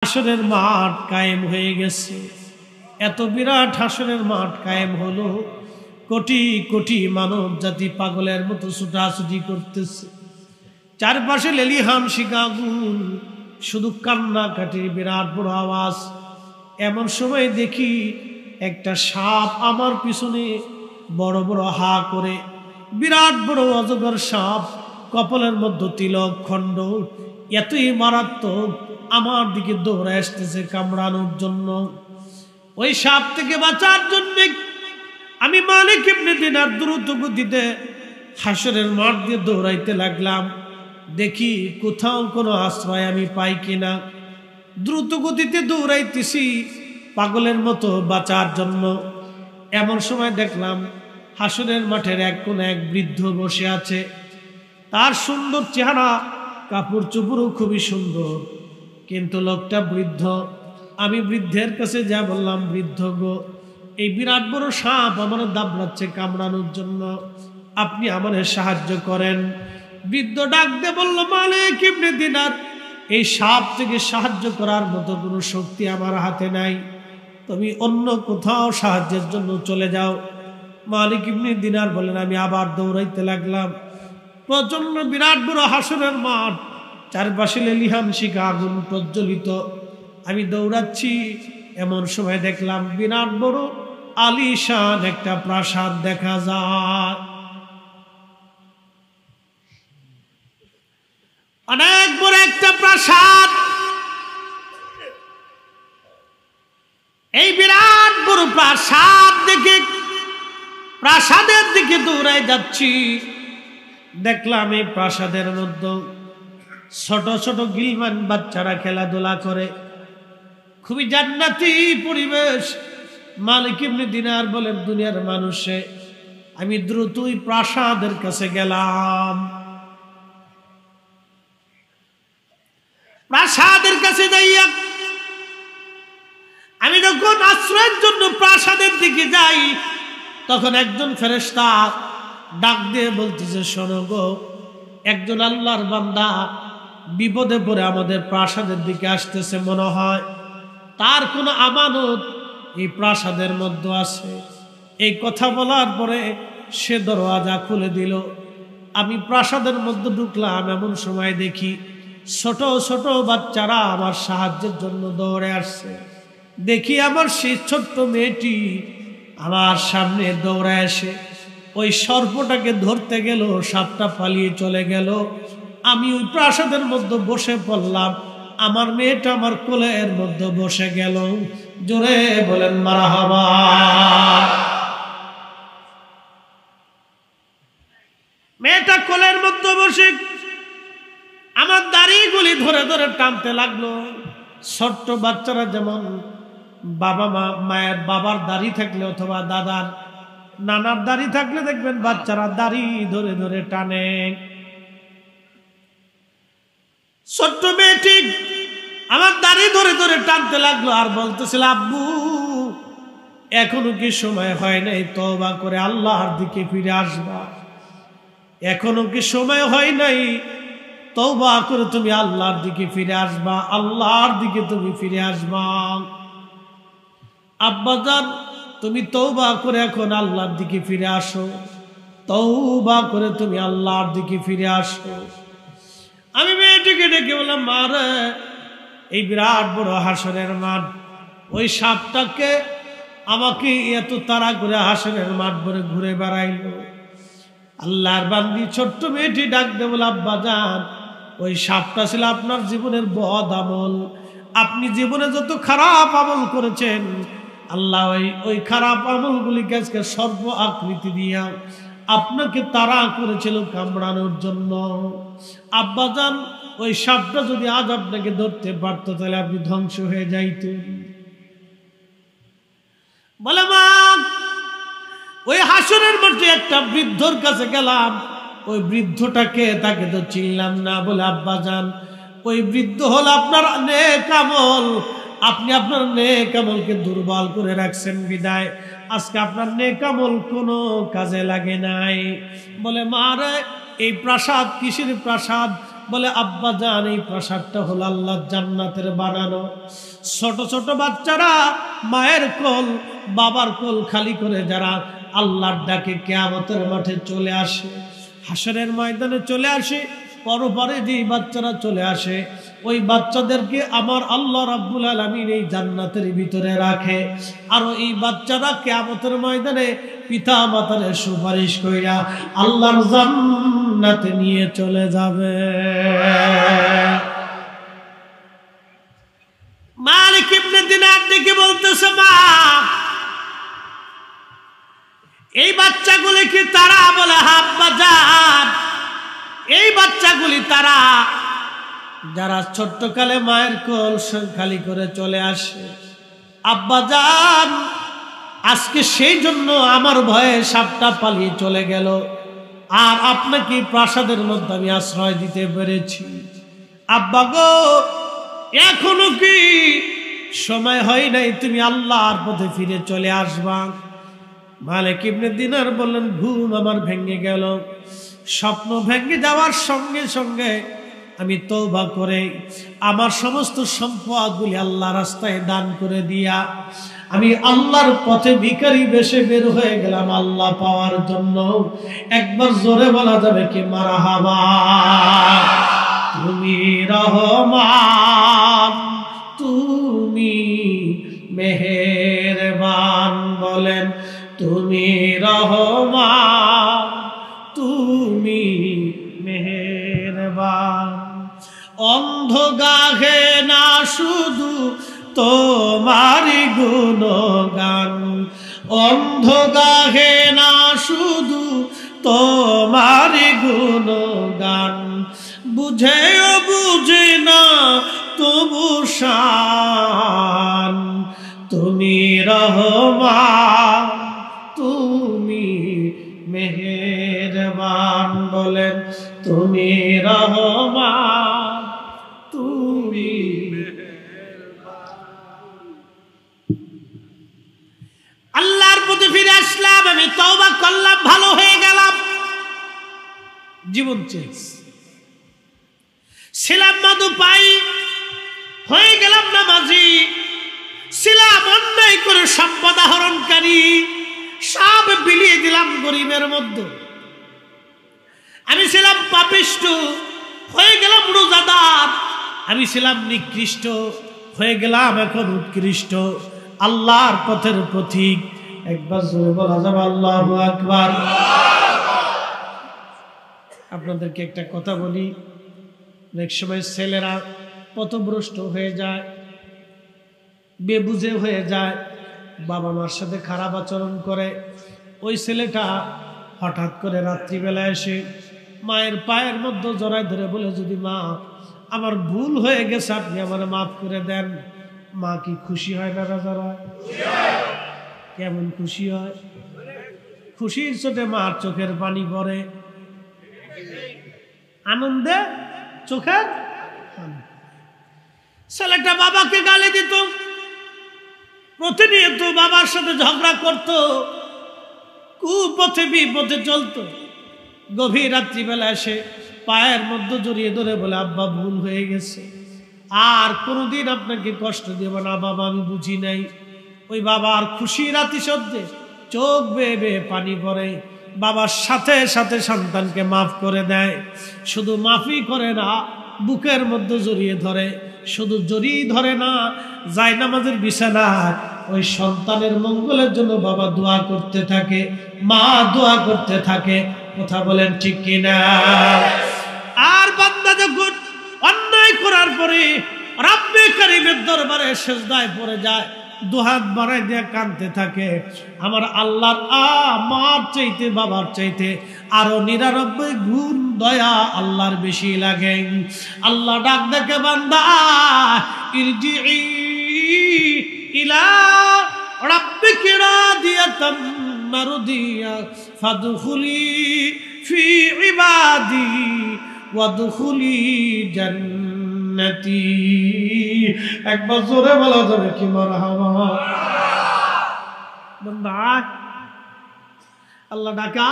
হাসরের মাঠ কায়েম হয়ে গেছে। এত বিরাট হাসরের মাঠ কায়েম হলো, কোটি কোটি মানব জাতি পাগলের মতো ছুটাছুটি করতেছে। চারপাশে লেলিহান শিখা আগুন, শুধু কান্নাকাটির বিরাট বড় আওয়াজ। এমন সময় দেখি একটা সাপ আমার পিছনে বড় বড় হা করে, বিরাট বড় অজগর সাপ, কপালের মধ্যে তিলক খণ্ড, এতই মারাত্মক, আমার দিকে দৌড়ে আসতেছে কামড়ানোর জন্য। ওই সাপ থেকে বাঁচার জন্য আমি মালিক ইবনে দিনার দ্রুত গতিতে হাসরের মাঠ দিয়ে দৌড়াইতে লাগলাম। দেখি কোথাও কোনো আশ্রয় আমি পাই কিনা। দ্রুত গতিতে দৌড়াইতেছি পাগলের মতো বাঁচার জন্য। এমন সময় দেখলাম হাসরের মাঠের এক কোণে এক বৃদ্ধ বসে আছে। তার সুন্দর চেহারা, কাপড় চোপড়ও খুবই সুন্দর, কিন্তু লোকটা বৃদ্ধ। আমি বৃদ্ধের কাছে যা বললাম, বৃদ্ধ গো, এই বিরাট বড় সাপ আমার দাবড়াচ্ছে কামড়ানোর জন্য, আপনি আমাদের সাহায্য করেন। বৃদ্ধ ডাক দিয়ে বলল, মালিক ইবনে দিনার, এই সাপ থেকে সাহায্য করার মতো কোনো শক্তি আমার হাতে নাই, তুমি অন্য কোথাও সাহায্যের জন্য চলে যাও। মালিক ইবনে দিনার বলেন, আমি আবার দৌড়াইতে লাগলাম। প্রচন্ড বিরাট বড় হাসরের মাঠ, চারপাশে লেলিহান শিখা আগুন প্রজ্বলিত। আমি দৌড়াচ্ছি, এমন সময় দেখলাম বিরাট বড় আলিশান একটা প্রাসাদ দেখা যায়। অনেক বড় একটা প্রাসাদ। এই বিরাট বড় প্রাসাদ দেখে প্রাসাদের দিকে দৌড়াই যাচ্ছি। দেখলাম এই প্রাসাদের মধ্যে ছোট ছোট গিলমান বাচ্চারা খেলাধুলা করে, খুবই জান্নাতি পরিবেশ। মালিক ইবনে দিনার বলেন, দুনিয়ার মানুষে আমি দ্রুতই প্রাসাদের কাছে গেলাম। প্রাসাদের কাছে যাইয়া আমি যখন আশ্রয়ের জন্য প্রাসাদের দিকে যাই, তখন একজন ফেরেশতা ডাক দিয়ে বলতেছে, শোনো গো, একজন আল্লাহর বান্দা বিপদে পড়ে আমাদের প্রাসাদের দিকে আসতেছে, মনে হয় তার কোনো আমানত এই প্রাসাদের মধ্যে আছে। এই কথা বলার পরে সে দরওয়াজা খুলে দিল। আমি প্রাসাদের মধ্যে ঢুকলাম। এমন সময় দেখি ছোট ছোট বাচ্চারা আমার সাহায্যের জন্য দৌড়ে আসছে। দেখি আমার সেই ছোট্ট মেয়েটি আমার সামনে দৌড়ে আসে, ওই সর্পটাকে ধরতে গেল, সাপটা পালিয়ে চলে গেল। আমি ওই প্রাসাদের মধ্যে বসে পড়লাম, আমার মেয়েটা আমার কোলের মধ্যে বসে গেল। জোরে বলেন মারহাবা। মেয়েটা কোলের মধ্যে বসে আমার দাড়িগুলি ধরে ধরে টানতে লাগলো। ছোট্ট বাচ্চারা যেমন মায়ের বাবার দাড়ি থাকলে অথবা দাদার নানার দাড়ি থাকলে দেখবেন বাচ্চারা দাড়ি ধরে ধরে টানে। ছোট্ট মেয়েটি আমার দাড়ি ধরে ধরে টানতে লাগলো আর বলতেছিল, আব্বু এখনো কি সময় হয় নাই তওবা করে আল্লাহর দিকে ফিরে আসবা? এখনো কি সময় হয় নাই তওবা করে তুমি আল্লাহর দিকে ফিরে আসবা? আল্লাহর দিকে তুমি ফিরে আসবা। আব্বাজান, তুমি তওবা করে এখন আল্লাহর দিকে ফিরে আসো, তওবা করে তুমি আল্লাহর দিকে ফিরে আসো। আমি মেয়েটিকে ডেকে বললাম, মা রে, এই বিরাট বড় হাসরের মাঠ, ওই সাপটাকে আমাকে এত তাড়া করে হাসরের মাঠ ভরে ঘুরে বেড়াইলো। আল্লাহর বান্দি ছোট্ট মেয়েটি ডাক দে বলে, আব্বাজান, ওই সাপটা ছিল আপনার জীবনের বদ আমল। আপনি জীবনে যত খারাপ আমল করেছেন, আল্লাহ ওই খারাপ আমলগুলিকে আজকে সর্ব আকৃতি দিয়া আপনাকে তাড়া করেছিল কামড়ানোর জন্য। আব্বাজান, ওই সাপটা যদি আজ আপনাকে ধরতে পারত, তাহলে আপনি ধ্বংস হয়ে যাইতেন। বলে, মা, ওই হাসরের মধ্যে একটা বৃদ্ধর কাছে গেলাম, ওই বৃদ্ধটাকে তাকে তো চিনলাম না। বলে, আব্বাজান, ওই বৃদ্ধ হল আপনার নেক আমল। আপনি আপনার নেক আমলকে দুর্বল করে রাখছেন বিদায় আজকে আপনার নেক আমল কোনো কাজে লাগে নাই। বলে, মা রে, এই প্রাসাদ কিসের প্রাসাদ? বলে আব্বা জান এই প্রাসাদটা হলো আল্লাহর জান্নাতের বানানো। ছোট ছোট বাচ্চারা মায়ের কোল বাবার কোল খালি করে যারা আল্লাহর ডাকে কিয়ামতের মাঠে চলে আসে, হাসরের ময়দানে চলে আসে, পরপরে যে বাচ্চারা চলে আসে ওই বাচ্চাদেরকে আমার আল্লাহ রাব্বুল আলামিন এই জান্নাতের ভিতরে রাখে। আর এই বাচ্চারা কিয়ামতের ময়দানে পিতা মাতার সুপারিশ কইরা আল্লাহর জান্নাতে নিয়ে চলে যাবে। মালিক ইবনে দিনার দিকে বলতেছে, মা এই বাচ্চাগুলি কি তারা? বলে আব্বা জান এই বাচ্চাগুলি তারা যারা ছোট্টকালে মায়ের কোল খালি করে চলে আসে। আব্বা জান আজকে সেই জন্য আমার ভয়ে সাপটা পালিয়ে চলে গেল, আর আপনাকে প্রাসাদের মধ্যে আমি আশ্রয় দিতে পেরেছি। আব্বা গো এখনো কি সময় হয় নাই, তুমি আল্লাহর পথে ফিরে চলে আসবা? মালিক ইবনে দিনার বললেন, ঘুম আমার ভেঙে গেল। স্বপ্ন ভেঙে যাওয়ার সঙ্গে সঙ্গে আমি তওবা করে আমার সমস্ত সম্পদগুলি আল্লাহর রাস্তায় দান করে দিয়া আমি আল্লাহর পথে ভিখারি বেশে বের হয়ে গেলাম আল্লাহ পাওয়ার জন্য। একবার জোরে বলা যাবে কি মারহাবা? তুমি রহমান, তুমি মেহেরবান, বলেন তুমি রহমান, তুমি মেহেরবান। অন্ধ গাহে না শুধু তোমারি গুণগান, অন্ধ গাহে না শুধু তোমারি গুণগান, বুঝেও বুঝে না তবু শান। তুমি রহমান, তুমি মেহেরবান, বলেন তুমি রহমান, তুমি আল্লাহর প্রতি ফিরে আসলাম, আমি তওবা করলাম, ভালো হয়ে গেলাম, জীবন চেঞ্জ। ছিলাম মধু পাই, হয়ে গেলাম নামাজি, ছিলাম অন্যায় করে সম্পদ আহরণকারী, সব বিলিয়ে দিলাম গরিবের মধ্যে। আমি ছিলাম পাপিষ্ঠ, হয়ে গেলাম রোজাদার। আমি ছিলাম নিকৃষ্ট, হয়ে গেলাম এখন উৎকৃষ্ট, আল্লাহর পথের পথিক। একবার জোরে বলা যাবে আল্লাহু আকবার। আপনাদেরকে একটা কথা বলি, অনেক সময় ছেলেরা পথভ্রষ্ট হয়ে যায়, বেবুঝে হয়ে যায়, বাবা মার সাথে খারাপ আচরণ করে। ওই ছেলেটা হঠাৎ করে রাত্রিবেলা এসে মায়ের পায়ের মধ্যে জড়ায় ধরে বলে, যদি মা আমার ভুল হয়ে গেছে, আপনি আমার মাফ করে দেন। মা কি খুশি হয় না? রাজারা কেমন খুশি হয়? খুশির চোটে মার চোখের পানি পড়ে, আনন্দে চোখের পানি। ছেলেটা বাবাকে গালি দিত, প্রতিনিয়ত বাবার সাথে ঝগড়া করত, কুপথে বিপথে চলত। গভীর রাত্রিবেলা এসে পায়ের মধ্যে জড়িয়ে ধরে বলে, আব্বা ভুল হয়ে গেছে, আর কোনোদিন আপনাকে কষ্ট দেব না বাবা, আমি বুঝি নাই। ওই বাবার খুশি রাতি সহ্যে চোখ বেয়ে বেয়ে পানি পড়ে। বাবার সাথে সাথে সন্তানকে মাফ করে দেয়। শুধু মাফই করে না, বুকের মধ্যে জড়িয়ে ধরে। শুধু জড়িয়ে ধরে না, জায়নামাজের বিছানায় ওই সন্তানের মঙ্গলের জন্য বাবা দোয়া করতে থাকে, মা দোয়া করতে থাকে। কথা বলেন ঠিক কিনা? আর বান্দা যখন অন্যায় করার পরে রব্বে কারীমের দরবারে সিজদায় পড়ে যায়, দুহাত বাড়ায় দিয়ে কাঁদতে থাকে, আমার আল্লাহর মার চাইতে বাবার চাইতে আরো 99 গুণ দয়া আল্লাহর বেশি লাগে। আল্লাহ ডাক দেখে, বান্দা ইরজিই ইলা রাব্বিকি রাদিয়াতাম মারদিয়া ফাদখুলি ফি ইবাদি ওয়াদখুলি জান্নাতি। একবার জোরে বলা যাবে কি মারহাবা? বান্দা আল্লাহ ডাকা,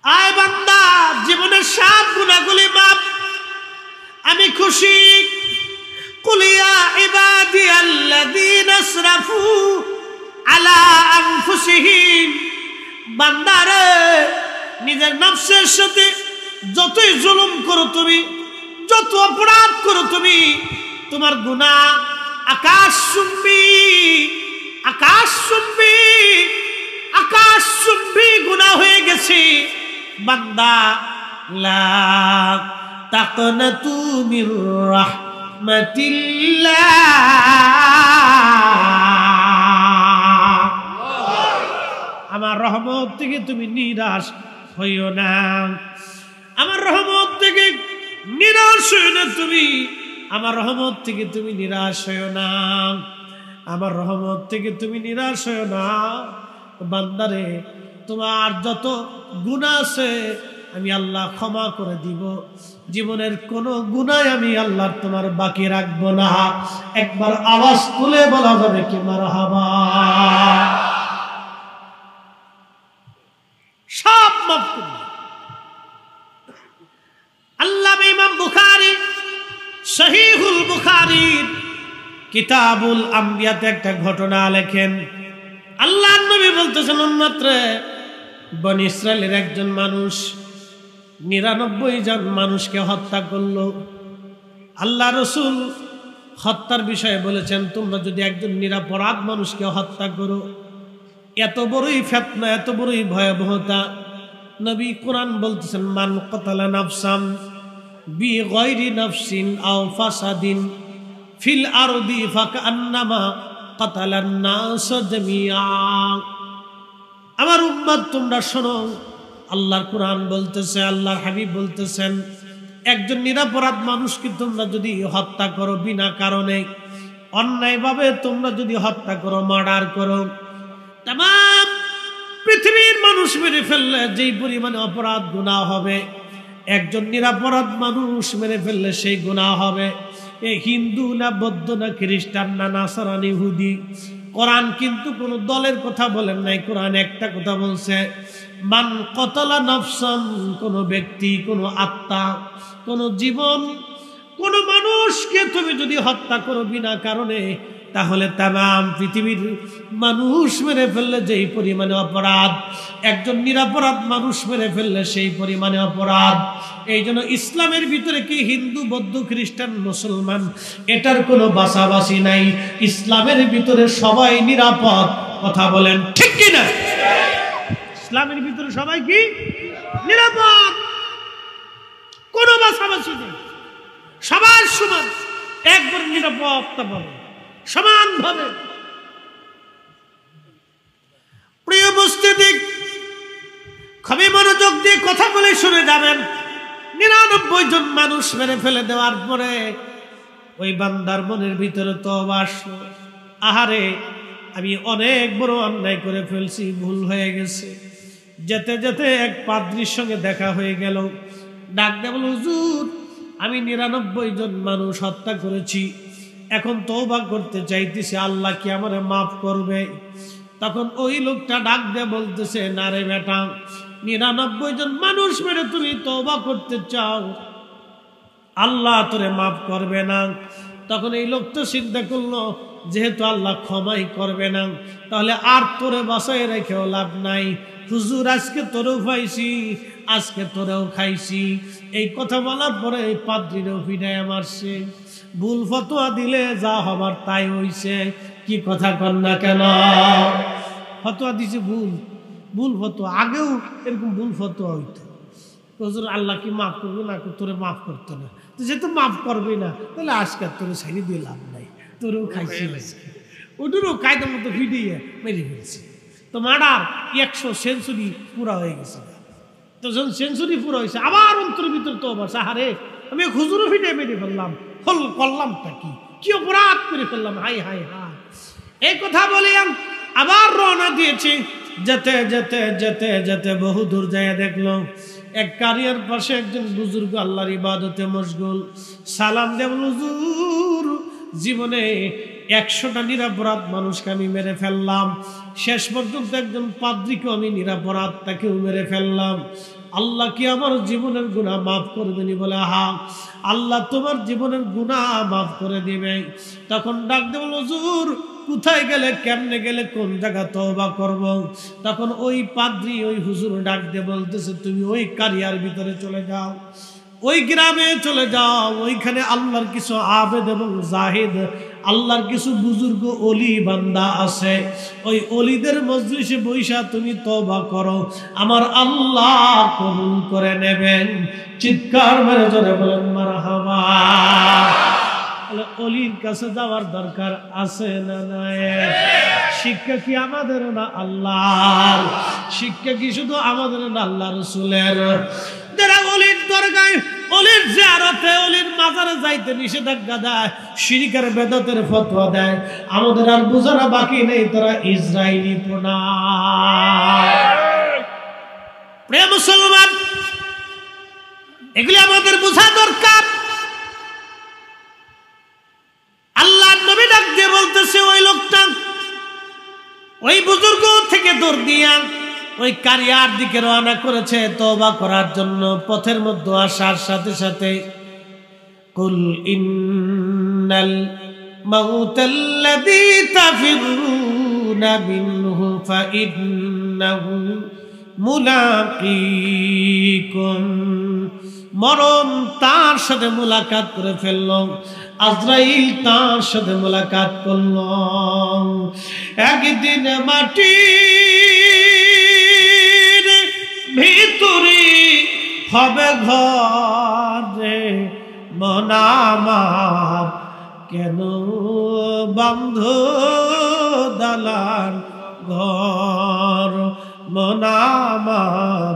আয় বান্দা, জীবনের সব গুনাহগুলি মাপ, আমি খুশি। কুল ইয়া ইবাদিয়াল্লাযীনা আসরাফু আলা আনফুসিহিম, বান্দারে নিজের নফসের সাথে যতই জুলুম করো তুমি, যত অপরাধ করো তুমি, তোমার গুনাহ আকাশ শুনবি, আকাশ শুনবি, আকাশ শুনবি গুনাহ হয়ে গেছে। বান্দা লা তাকনাতু মির রাহমাতিল্লাহ, আমার রহমত থেকে তুমি নিরাশ হইও না, আমার রহমত থেকে নিরাশ হইও না তুমি, আমার রহমত থেকে তুমি নিরাশ হইও না, আমার রহমত থেকে তুমি নিরাশ হইও না। বান্দারে, তোমার যত গুনাহ আছে আমি আল্লাহ ক্ষমা করে দিব, জীবনের কোনো গুনাহ আমি আল্লাহ তোমার বাকি রাখবো না। একবার আওয়াজ তুলে বলা যাবে কি মারহাবা? সব মাফ করব। আল্লামা ইমাম বুখারী সহিহুল বুখারীর কিতাবুল আম্বিয়াতে একটা ঘটনা লেখেন। আল্লাহর নবী বলতেছেন, উম্মতরে, বনি ইসরাইলের একজন মানুষ 99 জন মানুষকে হত্যা করলো। আল্লাহ রসুল হত্যার বিষয়ে বলেছেন, তোমরা যদি একজন নিরপরাধ মানুষকে হত্যা করো, এত বড়ই ফিতনা, এত বড়ই ভয়াবহতা। নবী কোরআন বলতেছেন, মান কাতালা নাফসান বিগাইরি নাফসিন আও ফাসাদিন ফিল আরদি ফাকান্নামা কাতালান নাস জামিআ। আমার উম্মত, তোমরা শোনো, আল্লাহর কোরআন বলতেছে, আল্লাহর হাবিব বলতেছেন, একজন নিরপরাধ মানুষকে তোমরা যদি হত্যা করো, বিনা কারণে অন্যায়ভাবে তোমরা যদি হত্যা করো, মার্ডার করো, তামাম পৃথিবীর মানুষ মেরে ফেললে যেই পরিমাণে অপরাধ গুনাহ হবে, একজন নিরপরাধ মানুষ মেরে ফেললে সেই গুনাহ হবে। এ হিন্দু না বৌদ্ধ না খ্রিস্টান না নাসারান ইহুদি, কোরআন কিন্তু কোন দলের কথা বলেন নাই। কোরআন একটা কথা বলছে, মান কতলা নাফসান, কোন ব্যক্তি, কোন আত্মা, কোন জীবন, কোন মানুষকে তুমি যদি হত্যা করো বিনা কারণে, তাহলে তাম পৃথিবীর মানুষ মেরে ফেললে যেই পরিমাণে অপরাধ, একজন নিরপরাধ মানুষ মেরে ফেললে সেই পরিমাণে অপরাধ। এই জন্য ইসলামের ভিতরে কি হিন্দু বৌদ্ধ খ্রিস্টান মুসলমান এটার কোনো বাছাবাছি নাই। ইসলামের ভিতরে সবাই নিরাপদ। কথা বলেন ঠিক কিনা? ইসলামের ভিতরে সবাই কি নিরাপদ, কোনো বাছাবাছি নেই, সবার সমান, একবার নিরাপত্তা পাবে সমানভাবে। প্রিয় উপস্থিতি, খুবই মনোযোগ দিয়ে কথা বলে শুনে যাবেন। 99 জন মানুষ মেরে ফেলে দেওয়ার পরে ওই বান্দার মনের ভিতরে তওবা আসলো, আহারে আমি অনেক বড় অন্যায় করে ফেলছি, ভুল হয়ে গেছে। যেতে যেতে এক পাদ্রীর সঙ্গে দেখা হয়ে গেল। ডাক দিয়ে বলল, হুজুর, আমি 99 জন মানুষ হত্যা করেছি, এখন তওবা করতে চাইতেছি, আল্লাহ কি আমারে মাফ করবে? তখন ওই লোকটা ডাক দিয়ে বলতেছে, না রে বেটা, 99 জন মানুষ মেরে তুমি তওবা করতে চাও, আল্লাহ তোরে মাফ করবে না। তখন এই লোকটা চিন্তা করলো, যেহেতু আল্লাহ ক্ষমাই করবে না, তাহলে আর তোরে বাঁচাই রেখেও লাভ নাই। হুজুর, আজকে তোরেও পাইছি, আজকে তোরেও খাইছি। এই কথা বলার পরে এই পাদ্রীরও ফিডায় মারছে। ভুল ফতোয়া দিলে যা হবার তাই হইছে। কি কথা কন না কেন? ফতোয়া দিছে ভুল, ভুল ফতোয়া। আগেও এরকম ভুল ফতোয়া হইতো। হুজুর, আল্লাহ কি মাফ করবে না? তোরে মাফ করতো না, তো যেহেতু মাফ করবে না, তাহলে আজকে তোরে ছেড়ে দিয়ে লাভ নাই, তোরেও খাইছি, ওটারও কায়দার মতো ফিডিয়ে মেরে ফেলছি। তো মার্ডার 100 সেঞ্চুরি পুরা হয়ে গেছে। তো যখন সেঞ্চুরি পুরা হয়েছে, আবার অন্তরের ভিতরে তো আবার সাহারে, আমি হুজুরও ফিটে মেরে ফেললাম, হল করলামটা কি অপরাধ করে ফেললাম, হাই হাই হাই। এই কথা বলে আবার রওনা দিয়েছি। যেতে যেতে যেতে যেতে বহু দূর যায় দেখলো এক কারিয়ার পাশে একজন বুজুর্গ আল্লাহর ইবাদতে মশগুল। সালাম দেব, হুজুর, জীবনে 100টা নিরপরাধ মানুষকে আমি মেরে ফেললাম, শেষ পর্যন্ত একজন পাদ্রীকে আমি নিরপরাধ তাকেও মেরে ফেললাম। আল্লাহ কি আমার জীবনের গুনাহ মাফ করবেনি? বলে হ্যাঁ, আল্লাহ তোমার জীবনের গুনাহ মাফ করে দিবে। তখন ডাক দেব, হুজুর কোথায় গেলে, কেমনে গেলে, কোন জায়গা তওবা করব? তখন ওই পাদ্রী ওই হুজুর ডাক দিয়ে বলতেছে, তুমি ওই কারিয়ার ভিতরে চলে যাও, ওই গ্রামে চলে যাও, ওইখানে আল্লাহর কিছু আবেদ এবং জাহিদ, আল্লাহর কিছু বুজুর্গ অলি বান্দা আছে, ওই অলিদের মজলিসে বৈশা তুমি তওবা করো, আমার আল্লাহ কবুল করে নেবেন। চিৎকার মেরে জোরে বলেন মারহাবা। অলির কাছে যাওয়ার দরকার আছে না নাই? শিক্ষা কি আমাদের না আল্লাহর? শিক্ষা কি শুধু আমাদের না আল্লাহ রাসূলের? যারা অলির দরগায়, অলির জিয়ারতে, অলির মাজারে যাইতে নিষেধাজ্ঞা দেয়, শিরকের বেদাতের ফতোয়া দেয়, আমাদের আর বুঝানো বাকি নেই তারা ইসরাইলি প্রণাম। প্রিয় মুসলমান, এগুলি আমাদের বোঝা দরকার। আল্লাহর নবী ডাক দিয়ে বলতেছে, ওই লোকটা ওই বুজুর্গ থেকে দৌড় দিয়া ওই কারিয়ার দিকে রওনা করেছে তওবা করার জন্য। পথের মধ্যে আসার সাথে সাথে কুল ইন্নাল মাউতাল্লাযী তাফিরুনা মিনহু ফাইন্নাহু মুলাকীকুম, মরণ তার সাথে মুলাকাত করে ফেলল, আজরাইল তার সাথে মুলাকাত করল। একদিন মাটির ভিতরে হবে ঘরে, মন আমার কেন বন্ধ দালান ঘর, মন আমার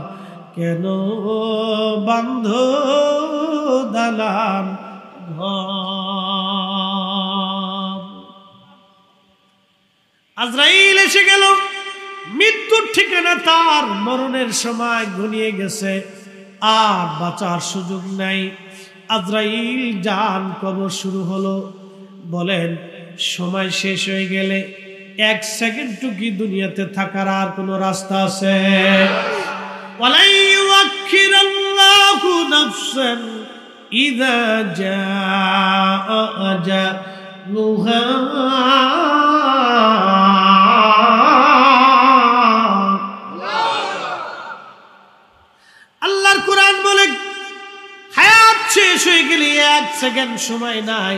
কেন বন্ধ দালান ঘর। আজরাইল এসে গেল, মৃত্যুর ঠিকানা তার, মরণের সময় ঘনিয়ে গেছে, আর বাঁচার সুযোগ নাই। আজরাইল জান কবর শুরু হলো। বলেন, সময় শেষ হয়ে গেলে এক সেকেন্ড কি দুনিয়াতে থাকার আর কোনো রাস্তা আছে? ওয়ালা ইউআখিরুল্লাহু নাফসান ইযা জাআ আজালুহা। আল্লাহর কোরআন বলে, হায়াত শেষ হয়ে গেলে এক সেকেন্ড সময় নাই,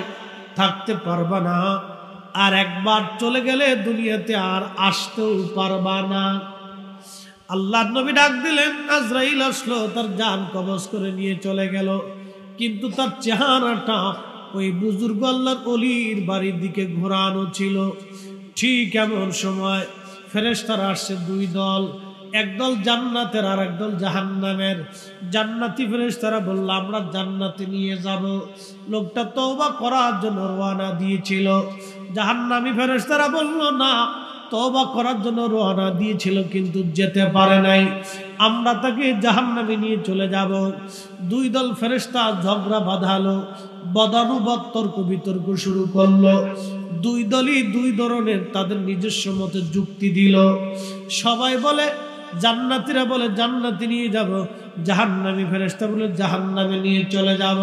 থাকতে পারবা না, আর একবার চলে গেলে দুনিয়াতে আর আসতেও পারবা না। আল্লাহর নবী ডাক দিলেন, আজরাইল আসলো, তার জান কবজ করে নিয়ে চলে গেল। কিন্তু তার চেহারাটা ওই বুজুর্গ আল্লাহর অলির বাড়ির দিকে ঘোরানো ছিল। ঠিক এমন সময় ফেরেশতারা আসছে দুই দল, একদল জান্নাতের আর একদল জাহান্নামের। জান্নাতি ফেরেশতারা বলল, আমরা জান্নাতে নিয়ে যাব। লোকটা তওবা করার জন্য রওনা দিয়েছিল। জাহান্নামী ফেরেশতারা বলল, না, তওবা করার জন্য রওনা দিয়েছিল কিন্তু যেতে পারে নাই, আমরা তাকে জাহান্নামে নিয়ে চলে যাব। দুই দল ফেরেশতা ঝগড়া বাঁধালো, বদানুবাদ তর্ক বিতর্ক শুরু করলো। দুই দলই দুই ধরনের তাদের নিজস্ব মতে যুক্তি দিল। সবাই বলে, জান্নাতীরা বলে জান্নাতে নিয়ে যাব, জাহান্নামী ফেরেশতা বলে জাহান্নামে নিয়ে চলে যাব।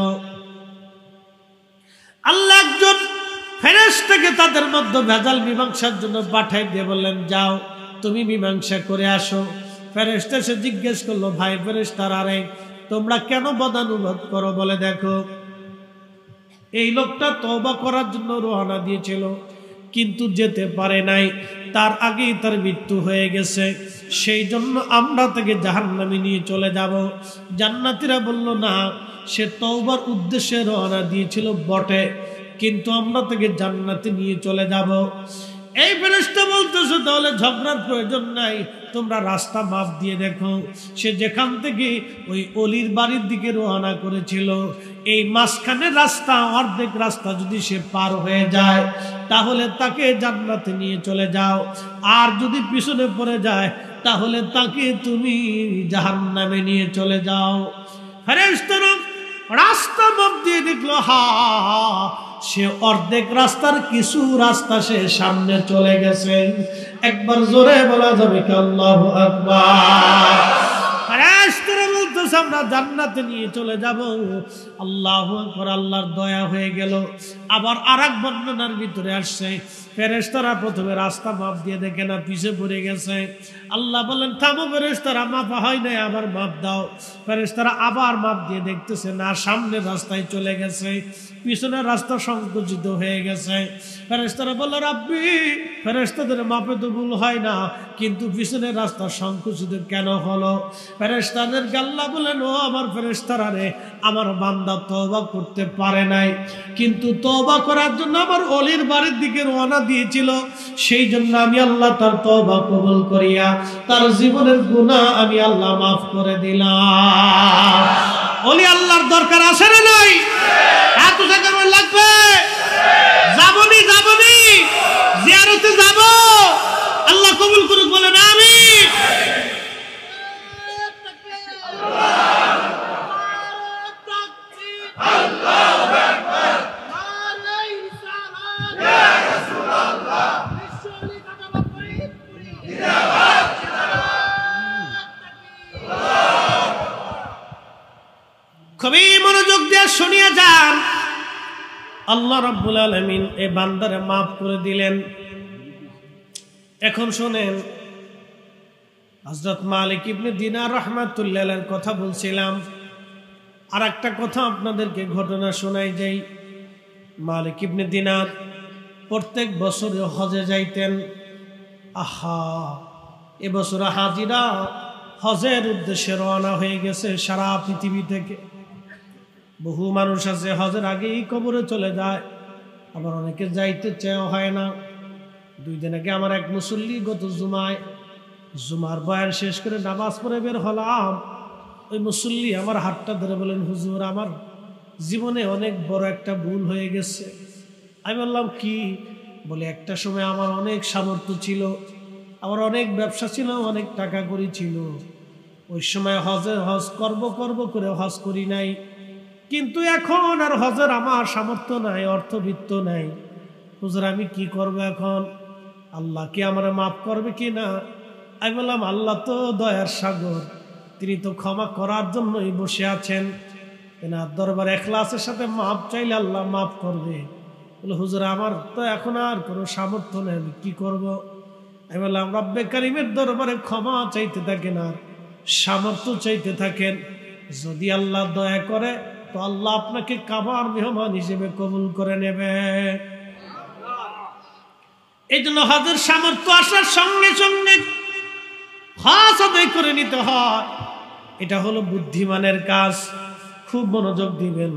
আল্লাহ একজন ফেরেশতাকে তাদের মধ্যে ভেজাল মীমাংসার জন্য পাঠাই দিয়ে বললেন, যাও তুমি মীমাংসা করে আসো। ফেরেশতা সে জিজ্ঞেস করলো, ভাই ফেরেশতারা, আরে তোমরা কেন বদানুবাদ করো? বলে, দেখো, এই লোকটা তওবা করার জন্য রওনা দিয়েছিল কিন্তু যেতে পারে নাই, তার আগেই তার মৃত্যু হয়ে গেছে, সেই জন্য আমরা তাকে জাহান্নামে নিয়ে চলে যাব। জান্নাতীরা বলল, না, সে তওবার উদ্দেশ্যে রওনা দিয়েছিল বটে, কিন্তু আমরা তাকে জান্নাতে নিয়ে চলে যাব। এই ফেরেশতা বলতেছে, তাহলে ঝগড়ার প্রয়োজন নাই, তোমরা রাস্তা মাপ দিয়ে দেখো। সে যেখান থেকে ওই অলির বাড়ির দিকে রওনা করেছিল, এই মাঝখানের রাস্তা, অর্ধেক রাস্তা যদি সে পার হয়ে যায় তাহলে তাকে জান্নাতে নিয়ে চলে যাও, আর যদি পিছনে পড়ে যায় তাহলে তাকে তুমি জাহান্নামে নিয়ে চলে যাও। ফেরেশতারা রাস্তা মাপ দিয়ে দেখলো, হা, সে অর্ধেক রাস্তার কিছু রাস্তা সে সামনে চলে গেছে। একবার জোরে বলা যাবে কি আল্লাহু আকবার? ফেরেশতারা বলতেছে আমরা জান্নাতে নিয়ে চলে যাব। আল্লাহু আকবার, আল্লাহর দয়া হয়ে গেল। আবার আরেক বর্ণনার ভিতরে আসছে ফেরেশতারা প্রথমে রাস্তা মাপ দিয়ে দেখে না পিছে পড়ে গেছে। আল্লাহ বলেন থামো ফেরেশতারা, মাপা হয় নাই, আবার মাপ দাও। ফেরেশতারা আবার মাপ দিয়ে দেখতেছে না, সামনের রাস্তায় চলে গেছে, পিছনের রাস্তা সংকুচিত হয়ে গেছে। ফেরেশতারা বলল রাব্বি, ফেরেশতাদের মাপে তো ভুল হয় না, কিন্তু পিছনের রাস্তা সংকুচিত কেন হলো? ফেরেশতাদেরকে আল্লাহ বলেন ও আমার ফেরেশতারা রে, আমার বান্দা তওবা করতে পারে নাই, কিন্তু তওবা করার জন্য আমার অলির বাড়ির দিকে রওনা দিয়েছিল, সেই জন্য আমি আল্লাহ তার তওবা কবুল করিয়া তার জীবনের গুনাহ আমি আল্লাহ মাফ করে দিলাম। অলি আল্লাহর দরকার আছে না নাই? এত টাকা লাগবে, যাবনি জিয়ারতে যাব, আল্লাহ কবুল করুক, বলেন আমিন। খুবই মনোযোগ দিয়ে শুনিয়া যান। আল্লাহ রাব্বুল আলামিন এই বান্দারে মাফ করে দিলেন। এখন শুনেন, হযরত মালিক ইবনে দিনার রাহমাতুল্লাহ আলাইহির কথা বলছিলাম, আর একটা কথা আপনাদেরকে ঘটনা শোনাই যাই। মালিক ইবনে দিনার প্রত্যেক বছরে হজে যাইতেন। আহা, এবছর হাজিরা হজের উদ্দেশ্যে রওনা হয়ে গেছে সারা পৃথিবী থেকে। বহু মানুষ আছে হজের আগেই কবরে চলে যায়, আবার অনেকে যাইতে চাও হয় না। 2 দিন আগে আমার এক মুসল্লি গত জুমার বয়ান শেষ করে নামাজ পড়ে বের হলাম। ওই মুসল্লি আমার হাতটা ধরে বলেন হুজুর, আমার জীবনে অনেক বড় একটা ভুল হয়ে গেছে। আমি বললাম কি? বলে একটা সময় আমার অনেক সামর্থ্য ছিল, আমার অনেক ব্যবসা ছিল, অনেক টাকা করি ছিল, ওই সময় হজ করব করে হজ করি নাই, কিন্তু এখন আর হজের আমার সামর্থ্য নাই, অর্থবিত্ত নাই। হুজুর আমি কি করব এখন? আল্লাহ কি আমার মাফ করবে কি না? আমি বললাম আল্লাহ তো দয়ার সাগর, তিনি তো ক্ষমা করার জন্যই বসে আছেন, এনার দরবারে ইখলাসের সাথে মাফ চাইলে আল্লাহ মাফ করবে। বলে হুজুর আমার তো এখন আর কোনো সামর্থ্য নেই, আমি কি করব? আমি বললাম রব্বে কারিমের দরবারে ক্ষমা চাইতে থাকেন আর সামর্থ্য চাইতে থাকেন, যদি আল্লাহ দয়া করে তো আল্লাহ আপনাকে কাবার মেহমান হিসেবে কবুল করে নেবে। এই জন্য হজের সামর্থ্য আসার সঙ্গে সঙ্গে হজ আদায় করে নিতে হয়, এটা হলো বুদ্ধিমানের কাজ। খুব মনোযোগ দিবেন।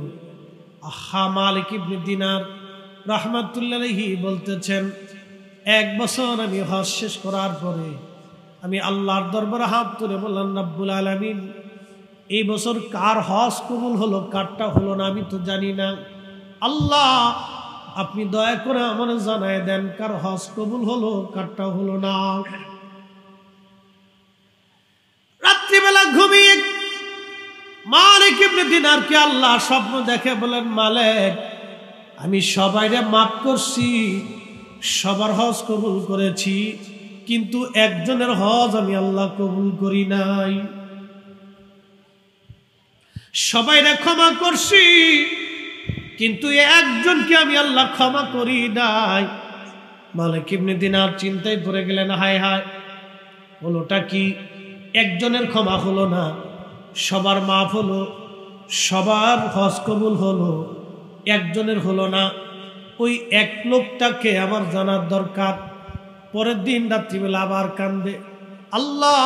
আহা, মালিক ইবনে দিনার রাহমাতুল্লাহ আলাইহি বলতেছেন, 1 বছর আমি হজ শেষ করার পরে আমি আল্লাহর দরবারে হাত তুলে বললাম রব্বুল আলামিন, এই বছর কার হজ কবুল হলো কারটা হলো না আমি তো জানি না, আল্লাহ আপনি দয়া করে আমার জানায় দেন কার হজ কবুল হলো কারটা হলো না। রাত্রিবেলা ঘুমিয়ে মালিক ইবনে দিনারকে আল্লাহ স্বপ্ন দেখে বলেন, মালিক আমি সবাইরে মাফ করছি, সবার হজ কবুল করেছি, কিন্তু একজনের হজ আমি আল্লাহ কবুল করি নাই। সবাইরে ক্ষমা করছি, কিন্তু একজনকে আমি আল্লাহ ক্ষমা করি নাই। মালিক ইবনে দিনার চিন্তায় পড়ে গেলেন, হায় হায়, হলোটা কি? একজনের ক্ষমা হলো না, সবার মাফ হলো, সবার হজ কবুল হলো, একজনের হলো না। ওই এক লোকটাকে আমার জানার দরকার। পরের দিন রাত্রিবেলা আবার কান্দে, আল্লাহ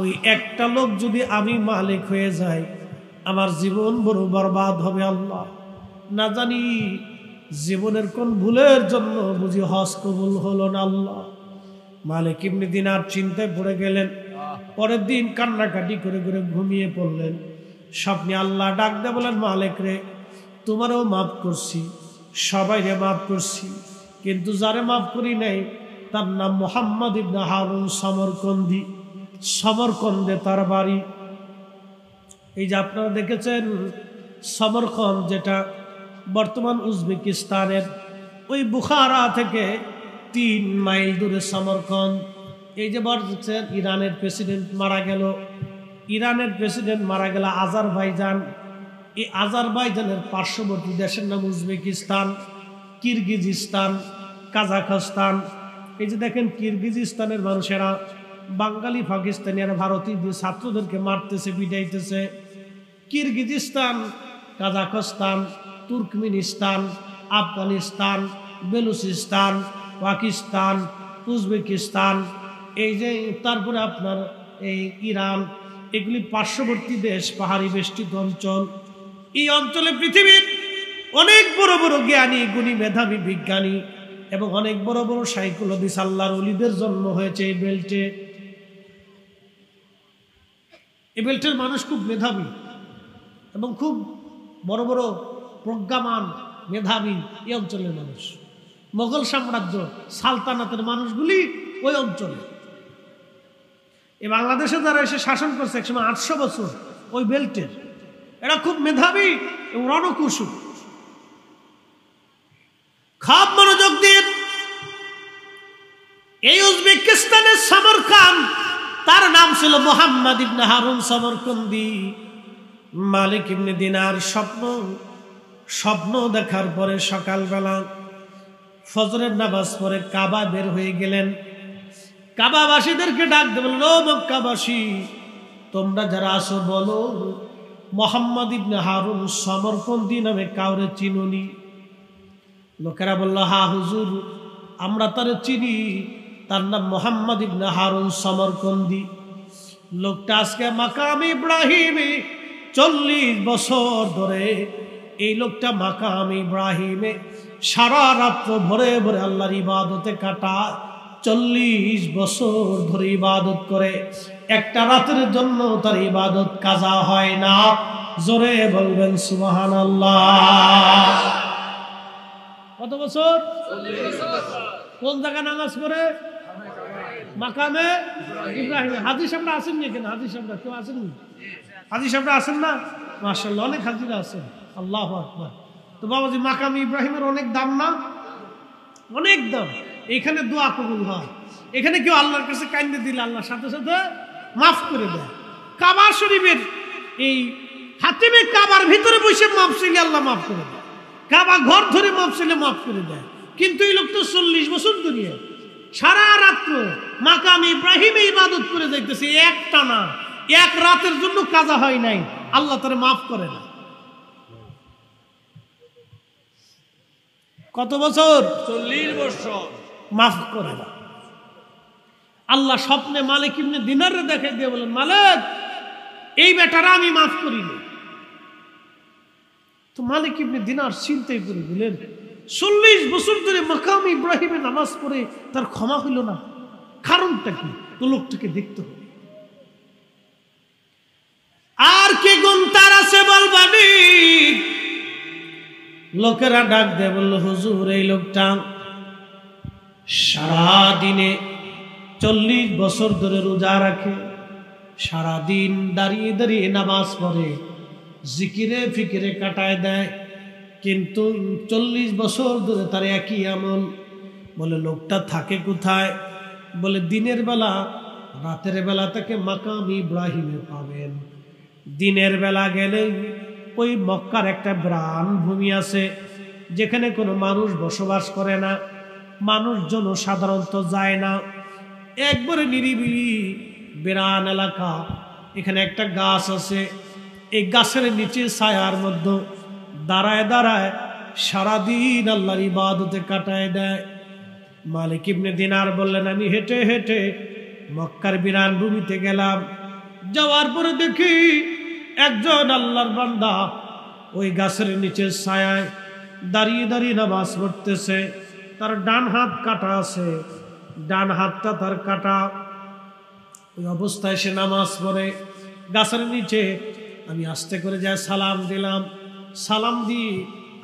ওই একটা লোক যদি আমি মালিক হয়ে যাই আমার জীবন বড় বরবাদ হবে। আল্লাহ না জানি জীবনের কোন ভুলের জন্য বুঝি হজ কবুল হলো না। আল্লাহ মালিক ইবনে দিনার চিন্তায় পড়ে গেলেন। পরের দিন কান্নাকাটি করে করে ঘুমিয়ে পড়লেন। স্বপ্নে আল্লাহ ডাক দিয়ে বলেন, মালিক রে তোমারও মাফ করছি, সবাইরে মাফ করছি, কিন্তু যারে মাফ করি নাই তার নাম মুহাম্মদ ইবনে হারুন সমরকন্দি। সমরকন্দে তার বাড়ি। এই যে আপনারা দেখেছেন সমরকন্দ, যেটা বর্তমান উজবেকিস্তানের ওই বুখারা থেকে 3 মাইল দূরে সমরকন্দ। এই যে বলছেন ইরানের প্রেসিডেন্ট মারা গেল, ইরানের প্রেসিডেন্ট মারা গেল আজারবাইজান, এই আজারবাইজানের পার্শ্ববর্তী দেশের নাম উজবেকিস্তান, কিরগিজস্তান, কাজাখস্তান। এই যে দেখেন কিরগিজস্তানের মানুষেরা বাঙালি পাকিস্তানিরা ভারতীয় ছাত্রদেরকে মারতেছে, পিটাইতেছে। কিরগিজস্তান, কাজাখস্তান, তুর্কমেনিস্তান, আফগানিস্তান, বেলুচিস্তান, পাকিস্তান, উজবেকিস্তান, এই যে তারপরে আপনার এই ইরান, এগুলি পার্শ্ববর্তী দেশ, পাহাড়ি বেষ্টিত অঞ্চল। এই অঞ্চলে পৃথিবীর অনেক বড় বড় জ্ঞানী, গুণী, মেধাবী, বিজ্ঞানী এবং অনেক বড় বড় সাইকোলজিস্ট, আল্লাহর ওলিদের জন্ম হয়েছে এই বেল্টে। এই বেল্টের মানুষ খুব মেধাবী এবং খুব বড় বড় প্রজ্ঞামান, মেধাবী এই অঞ্চলের মানুষ। মোগল সাম্রাজ্য, সালতানাতের মানুষগুলি ওই অঞ্চলে। এই বাংলাদেশে যারা এসে শাসন করছে একসময় 800 বছর, ওই বেল্টের এরা খুব মেধাবী এবং রণকুশল। খুব মনোযোগ দিন। এই উজবেকিস্তানের সমরকান, তার নাম ছিল মুহাম্মদ ইবনে হারুন সমরকন্দি। মালিক ইবনে দিনার স্বপ্ন দেখার পরে সকালবেলা ফজরের নামাজ পড়ে কাবা বের হয়ে গেলেন। কাবাবাসীদেরকে ডাক দিয়ে বলল, মক্কাবাসী তোমরা যারা আসো বলো, মুহাম্মদ ইবনে হারুন সমরকন্দি নামে কাউরে চিনুনি? লোকেরা বলল, হ্যাঁ হুজুর, আমরা তারে চিনি, তার নাম মুহাম্মদ ইবনে হারুন সমরকন্দি। লোকটা আজকে মাকাম ইব্রাহিমে 40 বছর ধরে, এই লোকটা মাকাম ইব্রাহিমে সারা রাত্র ভরে ভরে আল্লাহর ইবাদতে কাটায়। 40 বছর ধরে ইবাদত করে, একটা রাতের জন্য তার ইবাদত কাজা হয় না। জোরে বলবেন সুবহানাল্লাহ। কত বছর? 40 বছর। কোন জায়গায় নামাজ পড়ে? মাকামে ইব্রাহিমে। হাজি সাহেবরা আছেন নি এখানে? হাজি সাহেবরা কেউ আছেন নি? হাজি সাহেবরা আছেন না? মাশাআল্লাহ, অনেক হাজিরা আছেন। আল্লাহু আকবার। তো বাবাজি, মাকামে ইব্রাহিমের অনেক দাম না? অনেক দাম। এখানে দোয়া কবুল হয়। এখানে কেউ আল্লাহর কাছে কান্দে দিলে আল্লাহ সাথে সাথে মাফ করে দেয়। কাবা শরীফের এই হাতিমে কাবার ভিতরে বসে মাফ চাইলে আল্লাহ মাফ করে দেয়। কাবা ঘর ধরে মাফ চাইলে মাফ করে দেয়। কিন্তু এই লোক তো 40 বছর ধরে সারা রাত্র মাকাম ইব্রাহিমে ইবাদত করে যাইতেছে, একটানা, এক রাতের জন্য কাজা হয় নাই, আল্লাহ তারে মাফ করে না। কত বছর? 40 বছর। মাফ করে না। আল্লাহ স্বপ্নে মালিক ইবনে দিনারে দেখে দিয়ে বলেন, মালিক এই বেটারা আমি মাফ করিনি। তো মালিক ইবনে দিনার চিন্তাই করে দিলেন, 40 বছর ধরে মাকাম ইব্রাহিমে নামাজ পড়ে তার ক্ষমা হইল না, কারণটা কি? তো লোকটাকে দেখতে হবে। আর কে গুণ তার আছে বলবানি? লোকেরা ডাক দেয়, বলল, হুজুর এই লোকটা সারা দিনে 40 বছর ধরে রোজা রাখে, সারা দিন দাঁড়িয়ে দাঁড়িয়ে নামাজ পড়ে, জিকিরে ফিকিরে কাটায় দেয়, কিন্তু 40 বছর ধরে তার একই আমল। বলে লোকটা থাকে কোথায়? বলে দিনের বেলা, রাতের বেলা তাকে মাকাম ইব্রাহিমে পাবেন। দিনের বেলা গেলে ওই মক্কার একটা বিরান ভূমি আছে, যেখানে কোনো মানুষ বসবাস করে না, মানুষজন সাধারণত যায় না, একবারে নিরিবিলি বিরান এলাকা। এখানে একটা গাছ আছে, এই গাছের নিচে ছায়ার মধ্যে দাঁড়ায় দাঁড়ায় সারাদিন আল্লাহর ইবাদতে কাটায় দেয়। মালিক ইবনে দিনার বললেন, আমি হেঁটে হেঁটে মক্কার বিরান ভূমিতে গেলাম, যাওয়ার পরে দেখি একজন আল্লাহর বান্দা ওই গাছের নিচে ছায়ায় দাঁড়িয়ে দাঁড়িয়ে নামাজ পড়তেছে। তার ডান হাত কাটা আছে, ডান হাতটা তার কাটা। ওই অবস্থায় সে নামাজ পড়ে গাছের নিচে। আমি আস্তে করে যাই সালাম দিলাম, সালাম দিয়ে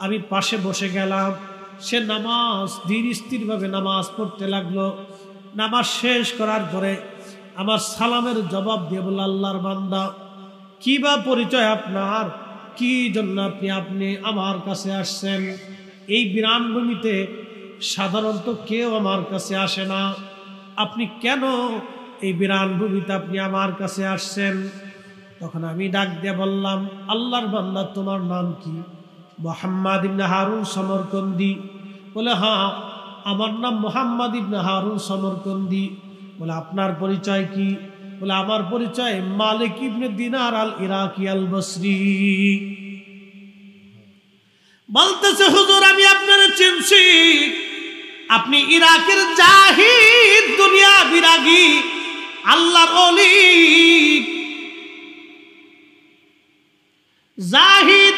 আমি পাশে বসে গেলাম। সে নামাজ ধীর স্থিরভাবে নামাজ পড়তে লাগলো। নামাজ শেষ করার পরে আমার সালামের জবাব দিয়ে বলল, আল্লাহর বান্দা, কি বা পরিচয় আপনার? কি জন্য আপনি আমার কাছে আসছেন? এই বিরান ভূমিতে সাধারণত কেউ আমার কাছে আসে না, আপনি কেন এই বিরান ভূমিতে আপনি আমার কাছে আসছেন? তখন আমি ডাক দিয়ে বললাম, আল্লাহর বান্দা তোমার নাম কি? মুহাম্মদ ইবনে হারুন সমরকন্দি। বলে, হ্যাঁ আমার নাম মুহাম্মদ ইবনে হারুন সমরকন্দি। বলে, আপনার পরিচয় কি? বলে, আমার পরিচয় মালিক ইবনে দিনার আল ইরাকি আল বসরি। বলতেছে, হুজুর আমি আপনার চিনছি, আপনি ইরাকের জাহিদ, দুনিয়া বিরাগী আল্লাহর ওলি। জাহিদ,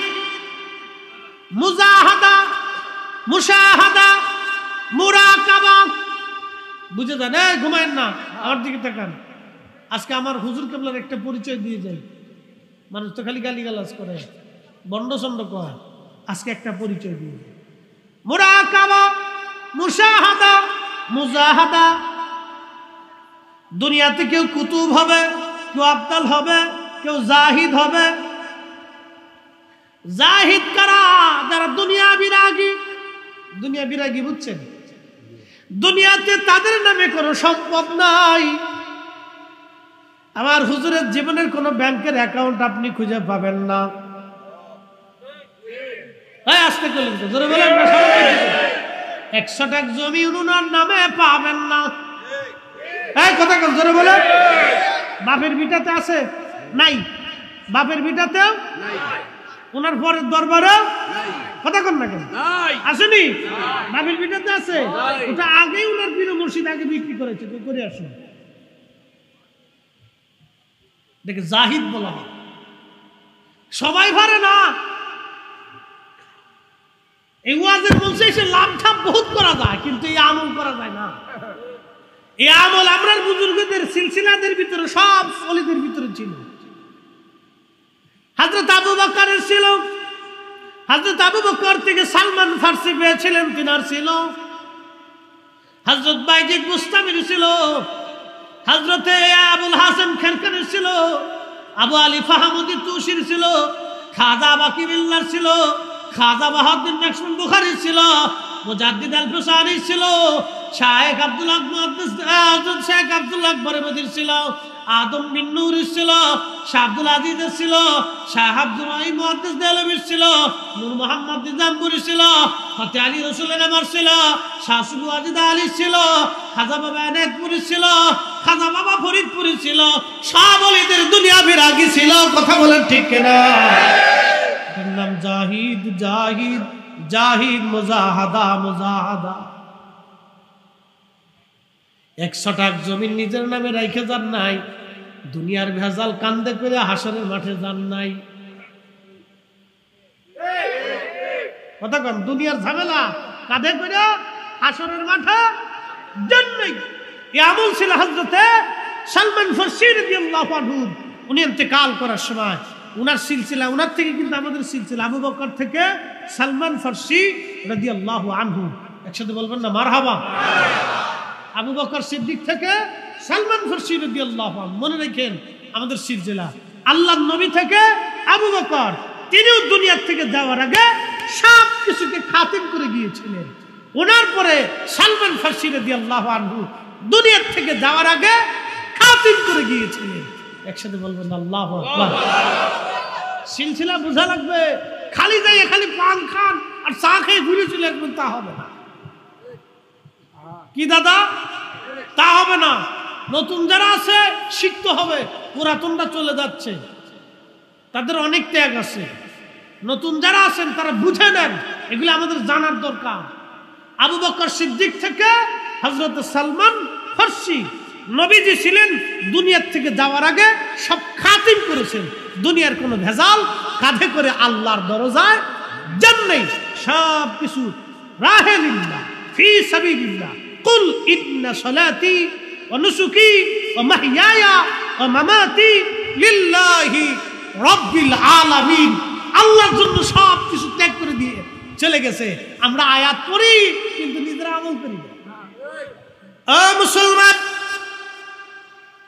মুজাহাদা, মুশাহাদা, মুরাকাবা, বুঝে যান। ঘুমায়েন না, আমার দিকে তাকান। আজকে আমার হুজুর কেবলার একটা পরিচয় দিয়ে যাই। মানুষ তো খালি গালিগালাজ করে, বন্ড চন্ড কয়। আজকে একটা পরিচয় দিয়ে যাই। মুরাকাবা, মুশাহাদা, মুজাহাদা। দুনিয়াতে কেউ কুতুব হবে, কেউ আফদাল হবে, কেউ জাহিদ হবে। জাহিদ কারা? যারা দুনিয়া বিরাগী। দুনিয়া বিরাগী বুঝছেন? দুনিয়াতে তাদের নামে কোনো সম্পদ নাই। আমার হুজুরের জীবনের কোনো ব্যাংকের অ্যাকাউন্ট আপনি খুঁজে পাবেন না। আস্তে করলেন তো, জোরে বলেন না। 100 টাকা জমি উনার নামে পাবেন না। কথা কন, জোরে বলেন। বাপের ভিটাতে আছে? নাই। বাপের ভিটাতেও নাই। ওনার পরের দরবারে কথা কন না কেন? আসেনি? বাপের ভিটাতে আছে? ওটা আগেই ওনার পীর মুর্শিদ আগে বিক্রি করেছে। করে আসুন। দেখে জাহিদ বলা হয়। সবাই পারে না। এই ওয়াজের মঞ্চে এসে লাভ ঠাপ বহুত করা যায়, কিন্তু এই আমল করা যায় না। এই আমল আমরা বুজুর্গদের সিলসিলাদের ভিতরে, সব ওলিদের ভিতরে ছিল। হযরত আবু বকরের ছিল। হযরত আবু বকর থেকে সালমান ফারসি পেয়েছিলেন, তিনার ছিল। হযরত বাইজিদ বুস্তামির ছিল। হযরতে আবুল হাসান খেরকানের ছিল। আবু আলী ফাহামুদ্দিন তুসির ছিল। খাজা বাকি বিল্লার ছিল। খাজা বাহাউদ্দিন নাকশবন্দি বুখারীর ছিল। মুজাদ্দিদ আল ফুসানি ছিল। শায়েখ আব্দুল হক মুহাদ্দিস হযরত শেখ আব্দুল আকবর মদির ছিল। আদম বিন নূরের ছিল। শাহ আব্দুল আজিজের ছিল। শাহ আব্দুল রহিম মুহাদ্দিস দেলভির ছিল। নূর মোহাম্মদ নিজামপুরি ছিল। ফতে আলী রসুলের আমার ছিল। শাহ সুবু আজিদ আলী ছিল। খাজা বাবা এনায়েতপুরি ছিল। খাজা বাবা ফরিদপুরি ছিল। সব ওলিদের দুনিয়া বিরাগী ছিল। কথা বলেন ঠিক কিনা? এর নাম জাহিদ, জাহিদ, জাহিদ, মুজাহাদা, মুজাহাদা। 100 টাকা জমিন নিজের নামে রাইখে যান নাই। দুনিয়ার ভেজাল কান্দে করে হাসরের মাঠে যান নাই। কথা কন, দুনিয়ার ঝামেলা কাঁধে করে হাসরের মাঠে যান নাই। এই আমল ছিল হযরতে সালমান ফারসি রাদিয়াল্লাহু আনহু। উনি ইন্তেকাল করার সময় উনার সিলসিলা, উনার থেকে কিন্তু আমাদের সিলসিলা, আবু বকর থেকে সালমান ফারসি রাদিয়াল্লাহু আনহু। একসাথে বলবেন না মারহাবা? আবু বকর সিদ্দিক থেকে সালমান ফারসি রাদিয়াল্লাহু আনহু। মনে রাখেন আমাদের সিলসিলা। আল্লাহর নবী থেকে আবু বকর, তিনিও দুনিয়া থেকে যাওয়ার আগে সব কিছুকে খাতিম করে গিয়েছিলেন। ওনার পরে সালমান ফারসি রাদিয়াল্লাহু আনহু দুনিয়া থেকে যাওয়ার আগে খাতিম করে গিয়েছিলেন। একসাথে বলবেন আল্লাহু আকবার। সিলসিলা বোঝা লাগবে। খালি যাইয়ে খালি পান খান আর চা খেয়ে ঘুরে চলে আসবেন, তা হবে না। কি দাদা? তা হবে না। নতুন যারা আছে শিখতে হবে। পুরাতনরা চলে যাচ্ছে, তাদের অনেক ত্যাগ আছে। নতুন যারা আছেন তারা বুঝে নেন, এগুলো আমাদের জানার দরকার। আবু বকর সিদ্দিক থেকে হযরত সালমান ফারসি, নবীজি ছিলেন দুনিয়ার থেকে যাওয়ার আগে সব খাতিম করেছেন। দুনিয়ার কোনো ভেজাল কাঁধে করে আল্লাহর দরজায় যান নাই। সব কিছু রাহে লিল্লাহ, ফি সাবিলিল্লাহ। কুল ইন্না সালাতি ওয়া নুসুকি ওয়া মাহইয়ায়া ওয়া মামাতি লিল্লাহি রাব্বিল আলামিন। আল্লাহর জন্য সব কিছু ত্যাগ করে দিয়ে চলে গেছে। আমরা আয়াত পড়ি কিন্তু নিজেরা আমল করি না। ও মুসলমান,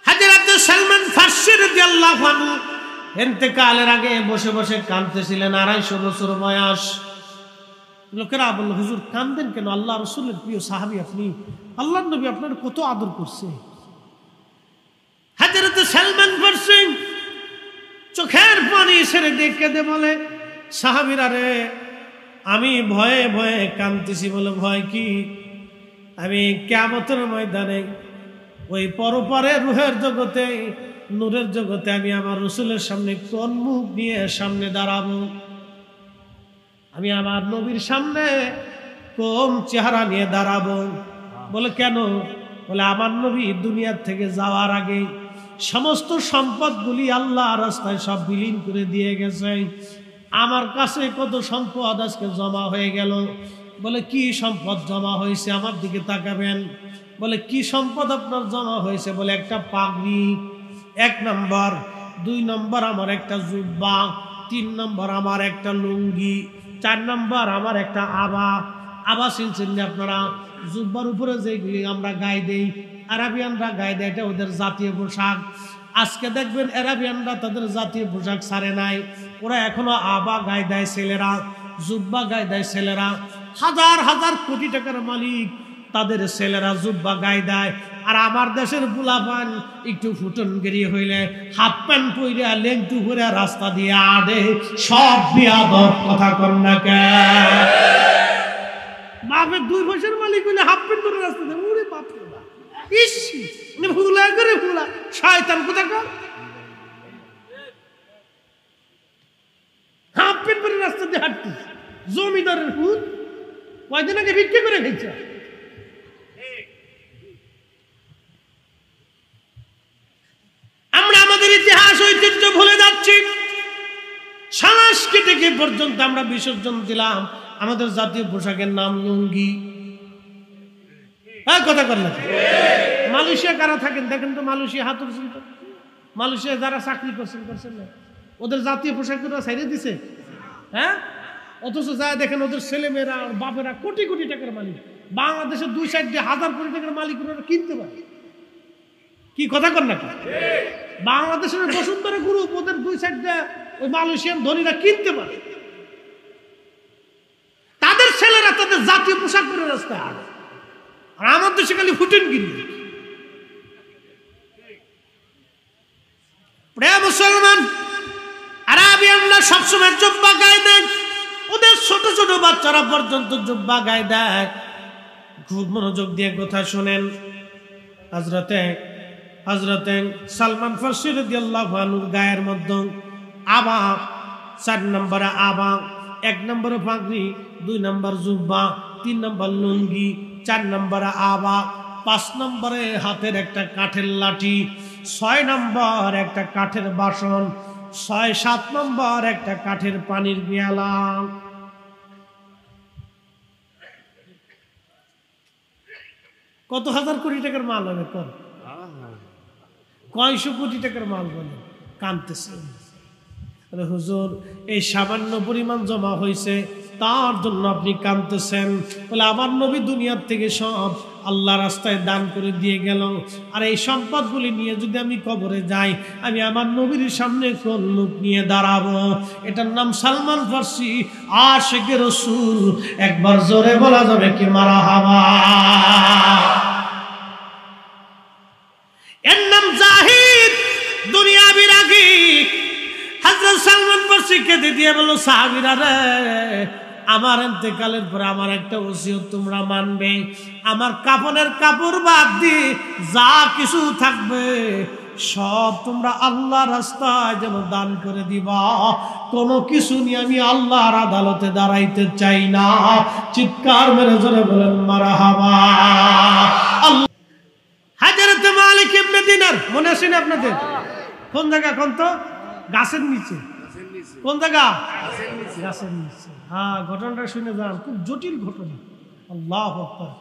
হযরত সালমান ফারসি রাদিয়াল্লাহু আনহু ইন্তেকালের আগে বসে বসে কাঁদতেছিলেন। 250 বছর বয়স। লোকেরা বলল, হুজুর কাঁদেন কেন? আল্লাহ রাসূলের প্রিয় সাহাবী আপনি, আল্লাহর নবী আপনার কত আদর করছে। হযরত সালমান ফারসি চোখের পানি ছেড়ে দেখে দে বলে, সাহাবীরা রে, আমি ভয়ে ভয়ে কাঁদতেছি। বলে ভয় কি? আমি কিয়ামতের ময়দানে ওই পরপারে রূহের জগতে, নূরের জগতে আমি আমার রাসূলের সামনে কোন মুখ নিয়ে সামনে দাঁড়াবো? আমি আমার নবীর সামনে কোন চেহারা নিয়ে দাঁড়াবো? বলে কেন? বলে আমার নবী দুনিয়ার থেকে যাওয়ার আগে সমস্ত সম্পদগুলি আল্লাহ রাস্তায় সব বিলীন করে দিয়ে গেছে। আমার কাছে কত সম্পদ আজকে জমা হয়ে গেল। বলে কি সম্পদ জমা হয়েছে? আমার দিকে তাকাবেন। বলে কি সম্পদ আপনার জমা হয়েছে? বলে একটা পাগড়ি 1 নম্বর, 2 নম্বর আমার একটা জুব্বা, 3 নম্বর আমার একটা লুঙ্গি, 4 নম্বর আমার একটা আবা। আবা চিনছেন আপনারা? জুব্বার উপরে যেগুলি আমরা গায়ে দেই, আরাবিয়ানরা গায়ে দেয়, এটা ওদের জাতীয় পোশাক। আজকে দেখবেন আরাবিয়ানরা তাদের জাতীয় পোশাক ছাড়ে নাই, ওরা এখনো আবা গায়ে দেয় ছেলেরা, জুব্বা গায়ে দেয় ছেলেরা। হাজার হাজার কোটি টাকার মালিক তাদের ছেলেরা জুব্বা গায়ে দেয়। আর আমার দেশের পোলাপান একটু ফুটনগিরি হইলে হাফ প্যান্ট পইরা লেংটু করে রাস্তা দিয়ে আডে। সব বিয়াদব কথা কন না কে? বাপের 2 পয়সার মালিক হইলে হাফ প্যান্ট করে রাস্তা দিয়ে, ওরে বাপ রে বাপ, ইস ভুলা করে ভুলা শয়তান কোথাকার। হাফ প্যান্ট করে রাস্তা দিয়ে হাঁটতেছে, জমিদারের ফুল কয়দিন আগে বিক্রি করে খেয়েছে। আমরা আমাদের ইতিহাস ঐতিহ্য ভুলে যাচ্ছি। সংস্কৃতিকে পর্যন্ত আমরা বিসর্জন দিলাম। আমাদের জাতীয় পোশাকের নাম লুঙ্গি। কথা কর না? মালয়েশিয়া কারা থাকেন দেখেন তো, মালয়েশিয়া হাতুর শিল্প, মালয়েশিয়া যারা চাকরি করছেন না, ওদের জাতীয় পোশাক ছাইড়ে দিছে। হ্যাঁ, অথচ যায় দেখেন ওদের ছেলেমেয়েরা বাপেরা কোটি কোটি টাকার মালিক। বাংলাদেশের 2 সাইডে 1000 কোটি টাকার মালিক ওরা কিনতে পারে। কি কথা কর না? বাংলাদেশের বসুন্ধরা গ্রুপ ওদের 2 সাইডে ওই মালয়েশিয়ান ধনীরা কিনতে পারে। তাদের ছেলেরা তাদের জাতীয় পোশাক পরে রাস্তায় হাঁটে, আর আমার দেশে খালি ফুটেন কিনি। প্রিয় মুসলমান, আরাবিয়ানরা সবসময় জুব্বা গায়ে দেয়, ওদের ছোট ছোট বাচ্চারা পর্যন্ত জুব্বা গায়ে দেয়। খুব মনোযোগ দিয়ে কথা শোনেন। হযরতে সালমান ফারসি রাদিয়াল্লাহু আনহুর গায়ের মধ্যে আবা, 4 নম্বরে আবা, 1 নম্বরে পাগড়ি, 2 নম্বর জুব্বা, 3 নম্বর লুঙ্গি, 4 নম্বরে আবা, 5 নম্বরে হাতের একটা কাঠের লাঠি, 6 নম্বর একটা কাঠের বাসন, 6-7 নম্বর একটা কাঠের পানির পেয়ালা। কত হাজার কোটি টাকার মাল হবে? কয়শো কোটি টাকার মাল বলে কাঁদতেছে। হুজুর, এই সামান্য পরিমাণ জমা হয়েছে, তার জন্য আপনি কাঁদতেছেন? বলে আমার নবী দুনিয়ার থেকে সব আল্লাহ রাস্তায় দান করে দিয়ে গেল, আর এই সম্পদগুলি নিয়ে যদি আমি কবরে যাই, আমি আমার নবীর সামনে কোন মুখ নিয়ে দাঁড়াবো? এটার নাম সালমান ফারসি, আশিকে রাসূল। একবার জোরে বলা যাবে কি মারহাবা? এর নাম জাহিদ, দুনিয়া বিরাগী। হযরত সালমান ফারসি কেঁদে দিয়ে বলল, সাহাবীরা রে, আমার ইন্তেকালের পরে আমার একটা ওসিয়ত তোমরা মানবে। আমার কাফনের কাপড় বাদ দিয়ে যা কিছু থাকবে সব তোমরা আল্লাহর রাস্তায় যেন দান করে দিবা। কোনো কিছু নিয়ে আমি আল্লাহর আদালতে দাঁড়াইতে চাই না। চিৎকার মেরে জোরে বলেন মারহাবা। হযরত মালিক ইবনে দিনার মনে আছে না আপনাদের? কোন জায়গা কোন তো? গাছের নিচে। কোন জায়গা? গাছের নিচে। হ্যাঁ, ঘটনাটা শুনে যান, খুব জটিল ঘটনা। আল্লাহু আকবার।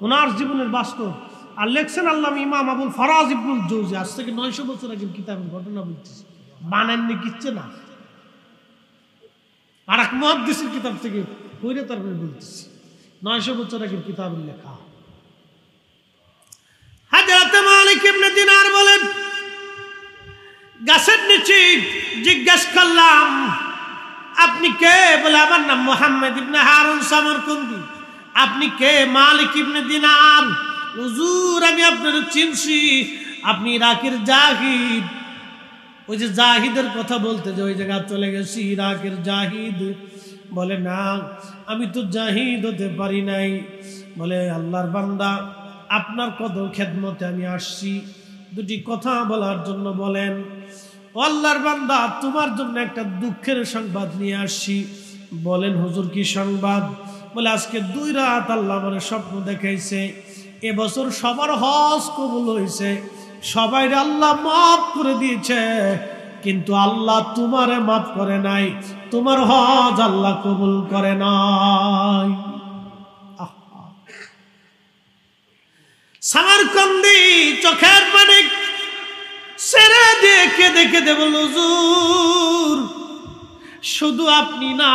ওনার জীবনের বাস্তব। আর লেখছেন আল্লামা ইমাম আবুল ফারাজ ইবনুল জৌজি। আজ থেকে 900 বছর আগের কিতাবের ঘটনা বলতেছে, বানাননি কিচ্ছে না। আর এক মুহাদ্দিসের কিতাব থেকে পড়ে তারপরে বলতেছি, 900 বছর আগের কিতাবের লেখা। হযরত মালিক ইবনে দিনার বলেন, গাছের নিচে জিজ্ঞেস করলাম, আপনি কে? বলে আমার নাম মুহাম্মদ ইবনে হারুন সামরকন্দি। আপনি কে? মালিক ইবনে দিনার। হুজুর, আমি আপনার চিনছি, আপনি ইরাকের জাহিদ। ওই যে জাহিদের কথা বলতে যে ওই জায়গা চলে গেছি, ইরাকের জাহিদ বলে না আমি তো জাহিদ হতে পারি নাই। বলে আল্লাহর বান্দা আপনার কদর খেদমতে আমি আসছি, দুটি কথা বলার জন্য বলেন। ও আল্লাহর বান্দা তোমার জন্য একটা দুঃখের সংবাদ নিয়ে আসছি। বলেন হুজুর কি সংবাদ? বলে আজকে 2 রাত আল্লাহ আমার স্বপ্ন দেখাইছে, এবছর সবার হজ কবুল হয়েছে, সবাই আল্লাহ মাফ করে দিয়েছে, কিন্তু আল্লাহ তোমারে মাফ করে নাই, তোমার হজ আল্লাহ কবুল করে নাই। সামারকন্দি চোখের পানি ছেড়ে দিয়ে কেঁদে কেঁদে বলল হুজুর শুধু আপনি না,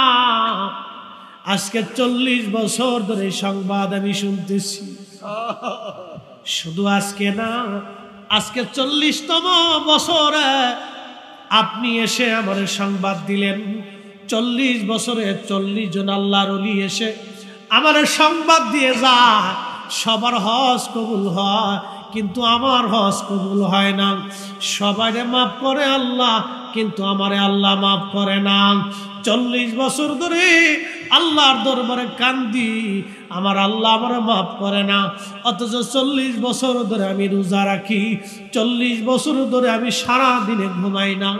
আজকে 40 বছর ধরে সংবাদ আমি শুনতেছি। শুধু আজকে না, আজকে 40তম বছরে আপনি এসে আমার সংবাদ দিলেন। 40 বছরে 40 জন আল্লাহর ওলি এসে আমার সংবাদ দিয়ে যায় সবার হজ কবুল হয়, কিন্তু আমার হজ কবুল হয় না। সবাইরে মাফ করে আল্লাহ, কিন্তু আমারে আল্লাহ মাফ করে না। 40 বছর ধরে আল্লাহর দরবারে কান্দি, আমার আল্লাহ আমারে মাফ করে না। অথচ 40 বছর ধরে আমি রোজা রাখি, 40 বছর ধরে আমি সারা দিনে ঘুমাই না,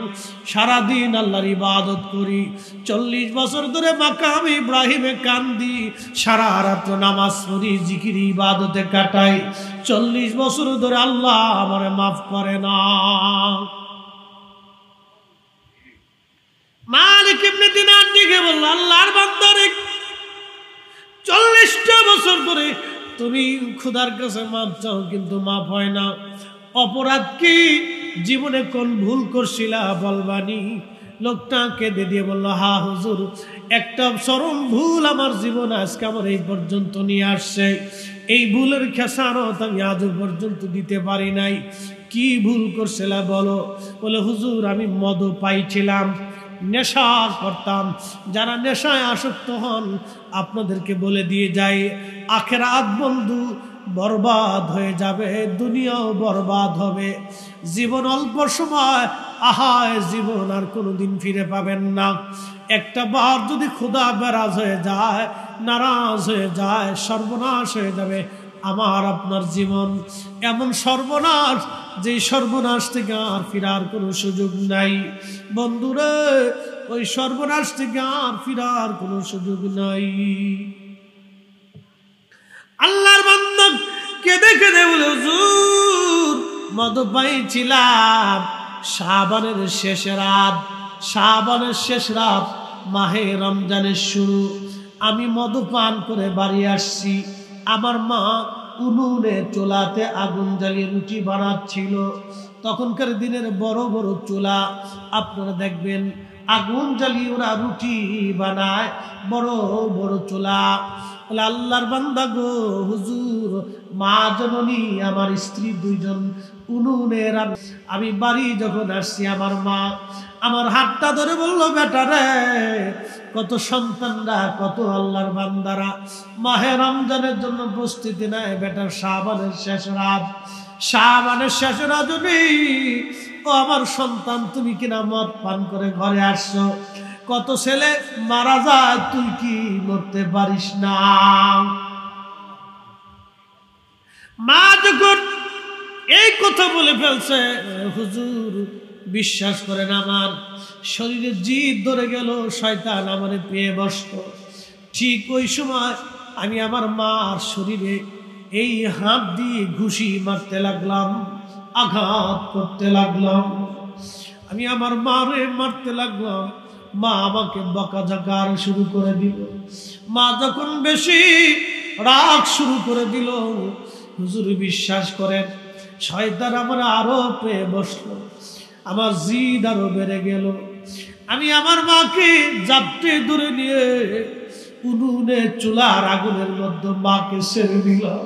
সারা দিন আল্লাহর ইবাদত করি, 40 বছর ধরে মাকাম ইব্রাহিমে কান্দি, সারা রাত নামাজ পড়ি, জিকির ইবাদতে কাটাই, 40 বছর ধরে আল্লাহ আমারে মাফ করে না। মালিক ইবনে দিনার দিকে বলল আল্লাহর বান্দারে 40টা বছর ধরে তুমি খোদার কাছে মাফ চাও, কিন্তু মাফ হয় না। অপরাধ কি? জীবনে কোন ভুল করছিলা বলবানি? লোকটা কেঁদে দিয়ে বলল হা হুজুর, একটা চরম ভুল আমার জীবনে আজকে আমার এই পর্যন্ত নিয়ে আসছে, এই ভুলের খেসারত আমি আজ পর্যন্ত দিতে পারি নাই। কি ভুল করছিলা বলো? বলে হুজুর আমি মদ পাইছিলাম, নেশা করতাম। যারা নেশায় আসক্ত হন আপনাদেরকে বলে দিয়ে যাই আখিরাত বন্ধু বরবাদ হয়ে যাবে, দুনিয়াও বরবাদ হবে। জীবন অল্প সময়, আহায় জীবন আর কোনোদিন ফিরে পাবেন না। একটা বার যদি খোদা বেরাজ হয়ে যায়, নারাজ হয়ে যায়, সর্বনাশ হয়ে যাবে আমার আপনার জীবন। এমন সর্বনাশ যে সর্বনাশ থেকে আর ফিরার কোনো সুযোগ নাই। বন্ধুরে ওই সর্বনাশ থেকে আর ফিরার কোনো সুযোগ নাই। আল্লাহর বান্দা কেঁদে কেঁদে বলে হুজুর মদ পাইছিলাম শাবানের শেষ রাত, শাবানের শেষ রাত, মাহে রমজানের শুরু। আমি মদ পান করে বাড়ি আসছি, আমার মা উনুনে চুলাতে আগুন জ্বালিয়ে রুটি বানাচ্ছিল। তখনকার দিনের বড় বড় চুলা, আপনারা দেখবেন আগুন জ্বালিয়ে ওরা রুটি বানায়, বড় বড় চুলা। আল্লাহর বান্দা গো হুজুর, মা জননী আমার স্ত্রী 2 জন উনুনের। আমি বাড়ি যখন আসছি আমার মা আমার হাতটা ধরে বললো বেটা রে, কত সন্তানরা, কত আল্লাহর বান্দারা মাহে রমজানের জন্য প্রস্তুতি নেয় বেটার শাবানের শেষ রাত, শাবানের শেষ রাজনী। ও আমার সন্তান তুমি কিনা মদ পান করে ঘরে আসছো, কত ছেলে মারা যায় তুই কি মরতে পারিস না? মা যখন এই কথা বলে ফেলছে হুজুর বিশ্বাস করেন আমার শরীরে জিদ ধরে গেল, শয়তান আমারে পেয়ে বসতো। ঠিক ওই সময় আমি আমার মার শরীরে এই হাত দিয়ে ঘুষি মারতে লাগলাম, আঘাত করতে লাগলাম। আমি আমার মারে মারতে লাগলাম, মা আমাকে বকাঝকা শুরু করে দিল। মা যখন বেশি রাগ শুরু করে দিল, হুজুর বিশ্বাস করেন শয়তান আমার আরো পেয়ে বসলো, আমার জিদ আরো বেড়ে গেল। আমি আমার মাকে জাপটে ধরে নিয়ে উনুনে চুলার আগুনের মধ্যে মাকে ছেড়ে দিলাম।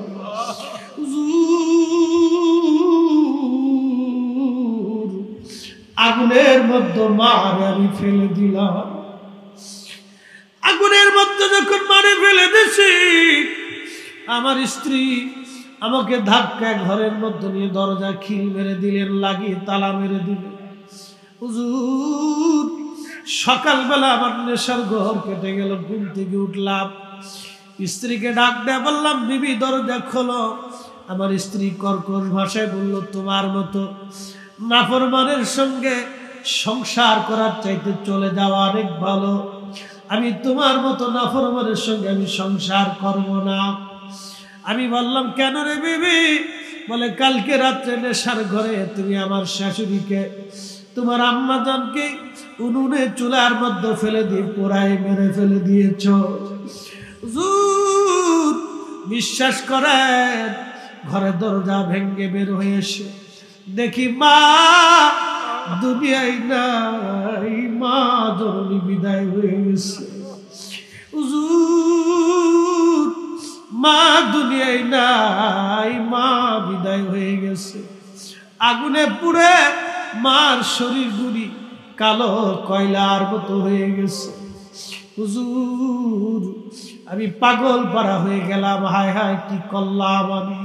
আগুনের মধ্যে মারে আমি ফেলে দিলাম। আগুনের মধ্যে যখন মারে ফেলে দিছি, আমার স্ত্রী আমাকে ধাক্কায় ঘরের মধ্যে নিয়ে দরজা খিল মেরে দিলেন, লাগিয়ে তালা মেরে দিলেন। হুজুর সকালবেলা আমার নেশার ঘর কেটে গেল, ঘুম থেকে উঠলাম, স্ত্রীকে ডাক দেয়া বললাম বিবি দরজা খোলো। আমার স্ত্রী কর্কশ ভাষায় বলল, তোমার মতো নাফরমানের সঙ্গে সংসার করার চাইতে চলে যাওয়া অনেক ভালো, আমি তোমার মতো নাফরমানের সঙ্গে আমি সংসার করব না। আমি বললাম কেন রে বিবি? বলে কালকে রাত্রে নেশার ঘরে তুমি আমার শাশুড়িকে, তোমার আম্মা জানকে উনুনে চুলার মধ্যে ফেলে দিয়ে পোড়ায় মেরে ফেলে দিয়েছ। হুজুর বিশ্বাস করেন, ঘরে দরজা ভেঙ্গে বের হয়ে এসে দেখি মা দুনিয়ায় নাই, মা জননী বিদায় হয়ে গেছে। হুজুর মা দুনিয়ায় নাই, মা বিদায় হয়ে গেছে। আগুনে পুড়ে মার শরীর গুলি কালো কয়লার মতো হয়ে গেছে। হুজুর আমি পাগল পারা হয়ে গেলাম, হায় হায় কি করলাম আমি,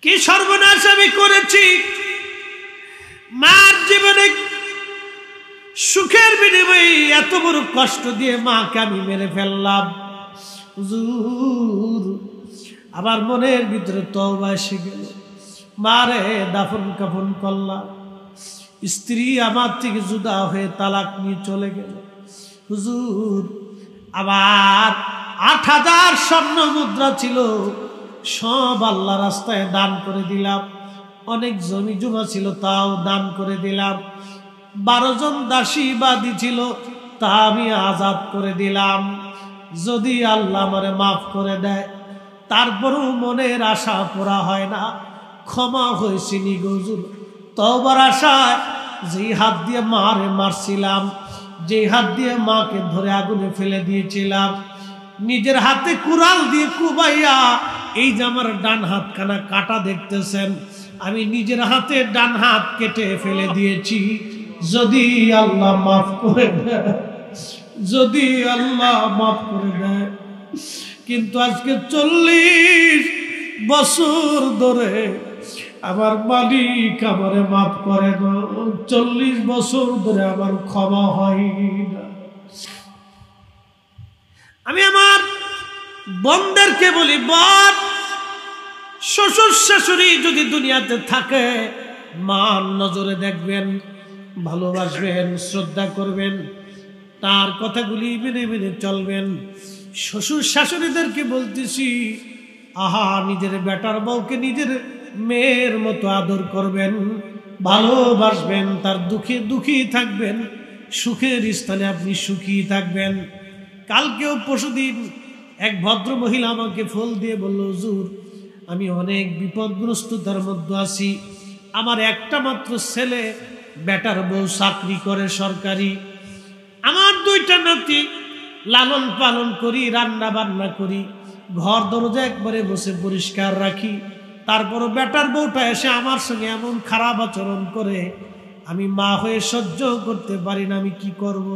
কি সর্বনাশ আমি করেছি। মার জীবনে সুখের বিনিময়ে এত বড় কষ্ট দিয়ে মাকে আমি মেরে ফেললাম। হুজুর আমার মনের ভিতরে তওবা এসে গেল, মারে দাফন কাফন করলাম, স্ত্রী আমার থেকে জুদা হয়ে তালাক নিয়ে চলে গেল। হুজুর আবার ৮,০০০ স্বর্ণ মুদ্রা ছিল, সব আল্লাহ রাস্তায় দান করে দিলাম। অনেক জমি জমা ছিল, তাও দান করে দিলাম। ১২ জন দাসী বাদী ছিল, তা আমি আজাদ করে দিলাম। যদি আল্লাহ আমারে মাফ করে দেয়, তারপরও মনের আশা পুরা হয় না, ক্ষমা হয়েছি নি হুজুর। তওবার আশায় যেই হাত দিয়ে মারে মারছিলাম, যেই হাত দিয়ে মাকে ধরে আগুনে ফেলে দিয়েছিলাম, নিজের হাতে কুড়াল দিয়ে কুবাইয়া, এই যে আমার ডান হাত খানা কাটা দেখতেছেন, আমি নিজের হাতে ডান হাত কেটে ফেলে দিয়েছি। যদি আল্লাহ মাফ করে দেয়, যদি আল্লাহ মাফ করে দেয়। কিন্তু আজকে ৪০ বছর ধরে আমার মালিক আমারে মাফ করে না, ৪০ বছর ধরে আমার ক্ষমা হয় না। আমি আমার বোনদেরকে বলি, বোন শ্বশুর শাশুড়ি যদি দুনিয়াতে থাকে, মান নজরে দেখবেন, ভালোবাসবেন, শ্রদ্ধা করবেন, তার কথাগুলি মেনে মেনে চলবেন। শ্বশুর শাশুড়িদেরকে বলতেছি, আহা নিজের বেটার বউকে নিজের মেয়ের মতো আদর করবেন, ভালোবাসবেন, তার দুঃখে দুঃখী থাকবেন, সুখের স্থানে আপনি সুখী থাকবেন। কালকেও পরশুদিন এক ভদ্র মহিলা আমাকে ফোন দিয়ে বলল, হুজুর আমি অনেক বিপদগ্রস্ততার মধ্যে আছি, আমার একটা মাত্র ছেলে, বেটার বউ চাকরি করে সরকারি, আমার 2টা নাতি, লালন পালন করি, রান্না বান্না করি, ঘর দরজা একবারে বসে পরিষ্কার রাখি, তারপরও বেটার বউটা এসে আমার সঙ্গে এমন খারাপ আচরণ করে, আমি মা হয়ে সহ্য করতে পারি না, আমি কি করব?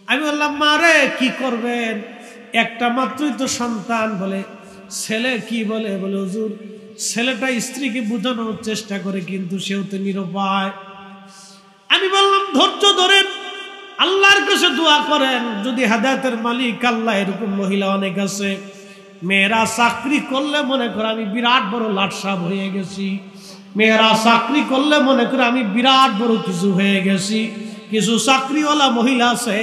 আমি বললাম, মা রে কি করবেন, একটা মাত্রই তো সন্তান। বলে ছেলে কি বলে? বলে হুজুর ছেলেটা স্ত্রীকে বোঝানোর চেষ্টা করে, কিন্তু সেও তো নিরুপায়। আমি বললাম ধৈর্য ধরেন, আল্লাহর কাছে দোয়া করেন, যদি হেদায়েতের মালিক আল্লাহ, এরকম মহিলা অনেক আছে। মেয়েরা চাকরি করলে মনে করে আমি বিরাট বড় লাটসাব হয়ে গেছি, মেয়েরা চাকরি করলে মনে করে আমি বিরাট বড় কিছু হয়ে গেছি। কিছু চাকরিওয়ালা মহিলা আছে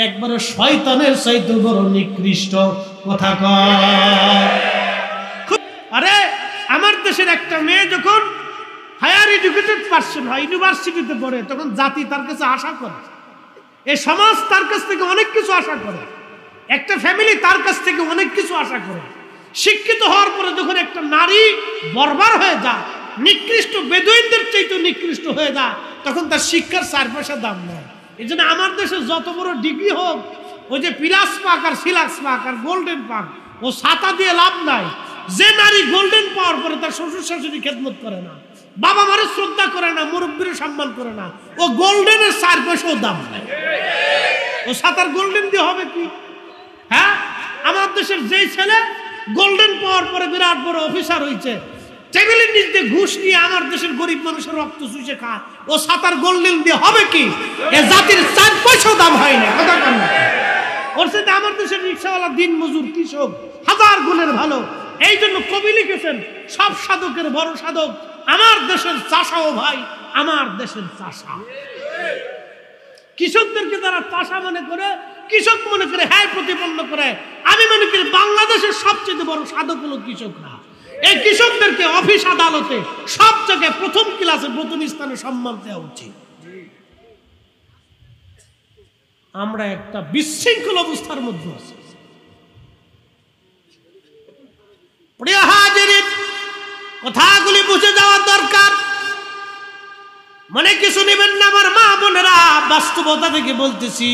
একবারে শয়তানের চাইতে বড় নিকৃষ্ট। কথা কয়, আরে আমার দেশের একটা মেয়ে যখন হায়ার এডুকেটেড পারসন হয়, ইউনিভার্সিটিতে পড়ে, তখন জাতি তার কাছে আশা করে, এই সমাজ তার কাছ থেকে অনেক কিছু আশা করে, একটা ফ্যামিলি তার কাছ থেকে অনেক কিছু আশা করে। শিক্ষিত হওয়ার পরে যখন একটা নারী বর্বর হয়ে যায়, নিকৃষ্ট বেদুইনদের চাইতে নিকৃষ্ট হয়ে যায়, তখন তার শিক্ষার 4 পয়সা দাম নেয়। এই জন্য আমার দেশে যত বড় ডিগ্রি হোক, ওই যে পিলাস পাক আর সিলাক্স পাক আর গোল্ডেন পাক, ও ছাতা দিয়ে লাভ নাই। যে নারী গোল্ডেন পাওয়ার পরে তার শ্বশুর শাশুড়ি খেদমত করে না, বাবা মারে শ্রদ্ধা করে না, মুরব্বীর সম্মান করে না, ও গোল্ডেনের 4 পয়সাও দাম নাই। ও ছাতার গোল্ডেন দিয়ে হবে কি? হ্যাঁ, আমার দেশের যেই ছেলে গোল্ডেন পাওয়ার পরে বিরাট বড় অফিসার হয়েছে, টেবিলের নিচ দিয়ে ঘুষ নিয়ে আমার দেশের গরিব মানুষের রক্ত চুষে খায়, ও সাতার গোল্ডেন দিয়ে হবে কি? এ জাতির 4 পয়সাও দাম হয় না। কথা বলেন না। ওর সাথে আমার দেশের রিক্সাওয়ালা, দিন মজুর, কৃষক 1000 গুণের ভালো। এই জন্য কবি লিখেছেন, সব সাধকের বড় সাধক আমার দেশের চাষাও ভাই, আমার দেশের চাষা। কৃষকদেরকে তারা চাষা মনে করে, কৃষক মনে করে, হ্যাঁ প্রতিপন্ন করে। আমি মনে করি বাংলাদেশের সবচেয়ে বড় সাধক হলো কৃষকরা। এই কৃষকদেরকে অফিস আদালতে সব জায়গায় প্রথম ক্লাসে, প্রথম স্থানে সম্মান দেওয়া উচিত। আমরা একটা বিশৃঙ্খল অবস্থার মধ্যে আছি। প্রিয় হাজিরিন, কথাগুলি বুঝে যাওয়া দরকার। মনে কিছু নেবেন না আমার মা বোনেরা, বাস্তবতা থেকে বলতেছি।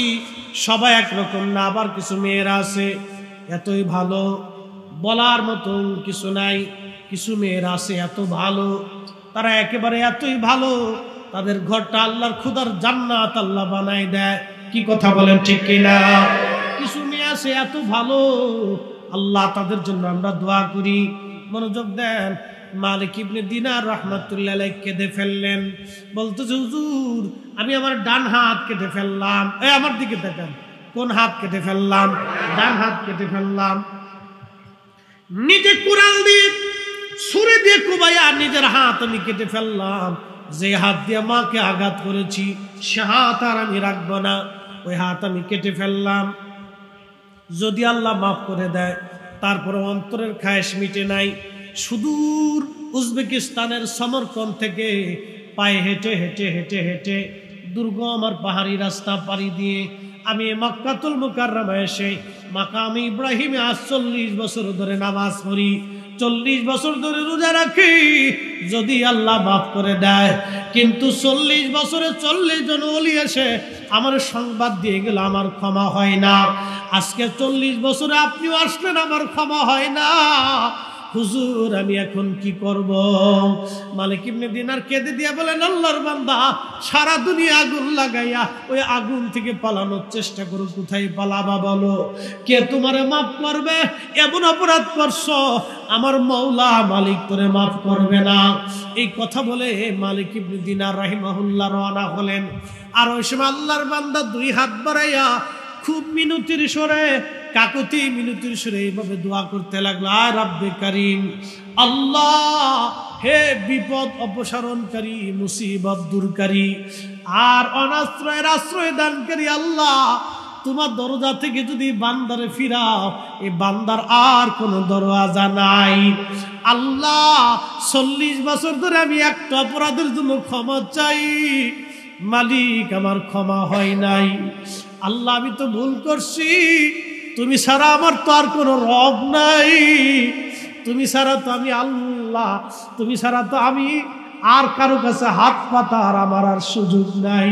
সবাই একরকম না, আবার কিছু মেয়েরা আছে এতই ভালো, বলার মতন কিছু নাই। কিছু মেয়েরা আছে এত ভালো, তারা একেবারে এতই ভালো, তাদের ঘরটা আল্লাহর খুদার জান্নাত আল্লাহ বানাই দেয়। কি কথা বলেন, ঠিক কিনা? কিছু মেয়ে আছে এত ভালো, আল্লাহ তাদের জন্য আমরা দোয়া করি। মনোযোগ দেন। মালিক ইবনে দিনার রাহমাতুল্লাহ আলাইহি কেঁদে ফেললেন, বলতেছে হুজুর আমি আমার ডান হাত কেটে ফেললাম। এই আমার দিকে দেখেন, কোন হাত কেটে ফেললাম? ডান হাত কেটে ফেললাম। নিজে কুড়াল দিয়ে ছুরি দিয়ে কুবাইয়া নিজের হাত আমি কেটে ফেললাম। যে হাত দিয়ে মাকে আঘাত করেছি সে হাত আর আমি রাখবো না, ওই হাত আমি কেটে ফেললাম। যদি আল্লাহ মাফ করে দেয়, তারপরে অন্তরের খায়েশ মিটে নাই। সুদূর উজবেকিস্তানের সমরকন্দ থেকে পায়ে হেঁটে হেঁটে হেঁটে হেঁটে দুর্গম আর পাহাড়ি রাস্তা পাড়ি দিয়ে আমি মক্কাতুল মুকাররমায় এসে মাকামে ইব্রাহিমে 40 বছর ধরে নামাজ পড়ি, 40 বছর ধরে রোজা রাখি। যদি আল্লাহ মাফ করে দেয়, কিন্তু 40 বছরে 40 জন ওলি এসে আমার সংবাদ দিয়ে গেল আমার ক্ষমা হয় না। আজকে 40 বছরে আপনিও আসলেন, আমার ক্ষমা হয় না। হুজুর আমি এখন কি করব? মালিক ইবনে দিনার কেঁদে দিয়ে বলেন, আল্লাহর বান্দা সারা দুনিয়া আগুন লাগাইয়া ওই আগুন থেকে পালানোর চেষ্টা করো, কোথায় পালাবা বলো? কে তোমারে মাফ করবে? এমন অপরাধ করছো, আমার মওলা মালিক তোরে মাফ করবে না। এই কথা বলে মালিক ইবনে দিনার রাহিমাহুল্লাহ রওনা হলেন। আর ওই সময় আল্লাহর বান্দা 2 হাত বাড়াইয়া খুব মিনতির সুরে, কাকুতি মিনতির সুরে এইভাবে দোয়া করতে লাগলো, আয় রব্বে কারীম, আল্লাহ হে বিপদ অপসারণকারী, মুসিবত দূরকারী আর অনাশ্রয়ের আশ্রয় দানকারী আল্লাহ, তোমার দরজা থেকে যদি বান্দারে ফিরাও, এই বান্দার আর কোনো দরওয়াজা নাই। আল্লাহ 40 বছর ধরে আমি একটা অপরাধের জন্য ক্ষমা চাই, মালিক আমার ক্ষমা হয় নাই। আল্লাহ আমি তো ভুল করছি, তুমি ছাড়া আমার তো আর কোনো রব নাই, তুমি ছাড়া তো আমি আল্লাহ, তুমি ছাড়া তো আমি আর কারো কাছে হাত পাতার আমার আর সুযোগ নাই।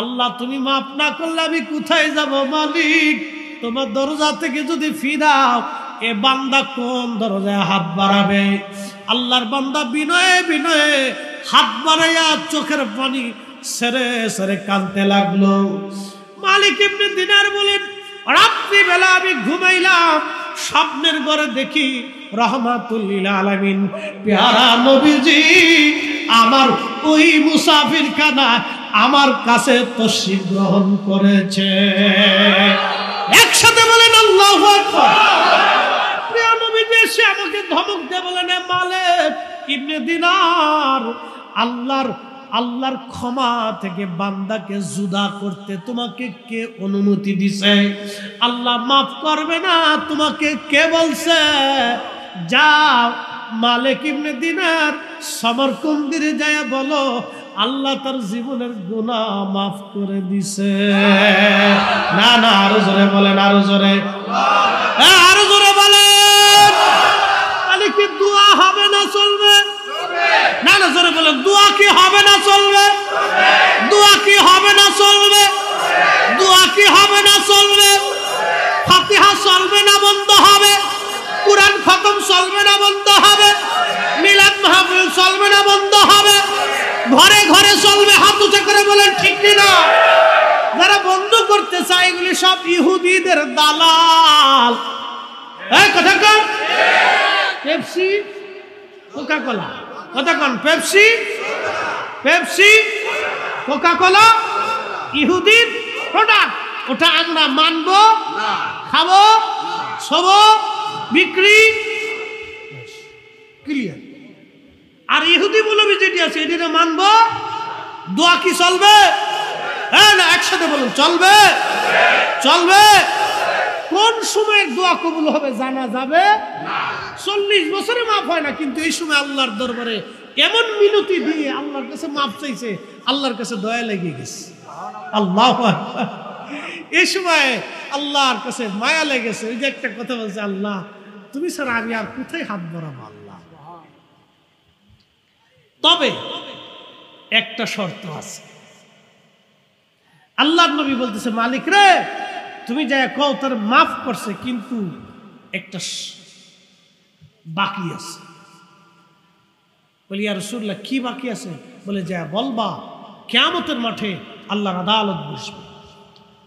আল্লাহ তুমি মাফ না করলে আমি কোথায় যাব মালিক? তোমার দরজা থেকে যদি ফিরাও, এ বান্দা কোন দরজায় হাত বাড়াবে? আল্লাহর বান্দা বিনয়ে বিনয়ে হাত বাড়াইয়া চোখের পানি সেরে সেরে কাঁদতে লাগলো। মালিক ইবনে দিনার বলেন, রাত্রি বেলা আমি ঘুমাইলাম, স্বপ্নের ঘরে দেখি রহমাতুল লিল আলামিন পেয়ারা নবীজি আমার ওই মুসাফির খানা আমার কাছে তশরিফ গ্রহণ করেছে। একসাথে বলেন আল্লাহু আকবার। প্রিয় নবীজি এসে আমাকে ধমক দিয়ে বলেন, মালিক ইবনে দিনার, আল্লাহর ক্ষমা থেকে বান্দাকে জুদা করতে তোমাকে কে অনুমতি দিছে? আল্লাহ মাফ করবে না তোমাকে কে বলছে? যাও মালিক ইবনে দিনার সমরকন্দিরে যায় বলো আল্লাহ তার জীবনের গুনাহ মাফ করে দিছে। না না, আরো জোরে বলেন, আরো জোরে, আরো জোরে বলেন। তাহলে কি দোয়া হবে না চলবে? না না, জোরে বলেন, দোয়া কি হবে না চলবে? দোয়া কি হবে না চলবে? দোয়া কি হবে না চলবে? ফাতিহা চলবে না বন্ধ হবে? কুরআন খতম চলবে না বন্ধ হবে? মিলাদ মাহফিল চলবে না বন্ধ হবে? ঘরে ঘরে চলবে? হাত উঁচু করে বলেন ঠিক কি না? যারা বন্ধ করতে চায় এগুলি সব ইহুদিদের দালাল। এই কথা কর, পেপসি কোকা কোলা, কথা কন, পেপসি, পেপসি, কোকা কোলা ইহুদির প্রোডাক্ট, ওটা আমরা মানবো, খাবো, শোবো, বিক্রি, ক্লিয়ার। আর ইহুদি মৌলবী যেটি আছে এটিকে মানবো, দোয়া কি চলবে? হ্যাঁ না, একসাথে বলুন, চলবে, চলবে। কোন সময়ের দোয়া কবুল হবে জানা যাবে না। 40 বছরে মাফ হয় না, কিন্তু এই সময় আল্লাহর দরবারে এমন মিনতি দিয়ে আল্লাহর কাছে মাফ চাইছে, আল্লাহর কাছে দয়া লেগে গেছে। আল্লাহু আকবার। এই সময় আল্লাহর কাছে মায়া লেগেছে। ওই যে একটা কথা বলছে, আল্লাহ তুমি ছাড়া আমি আর কোথায় হাত বাড়াবো আল্লাহ। তবে একটা শর্ত আছে। আল্লাহর নবী বলতেছে, মালিক রে তুমি যা কও তার মাফ করছে, কিন্তু একটা বাকি আছে। বলি ইয়া রাসূলুল্লাহ কি বাকি আছে? বলে যা বলবা কিয়ামতের মাঠে আল্লাহর আদালত বসবে।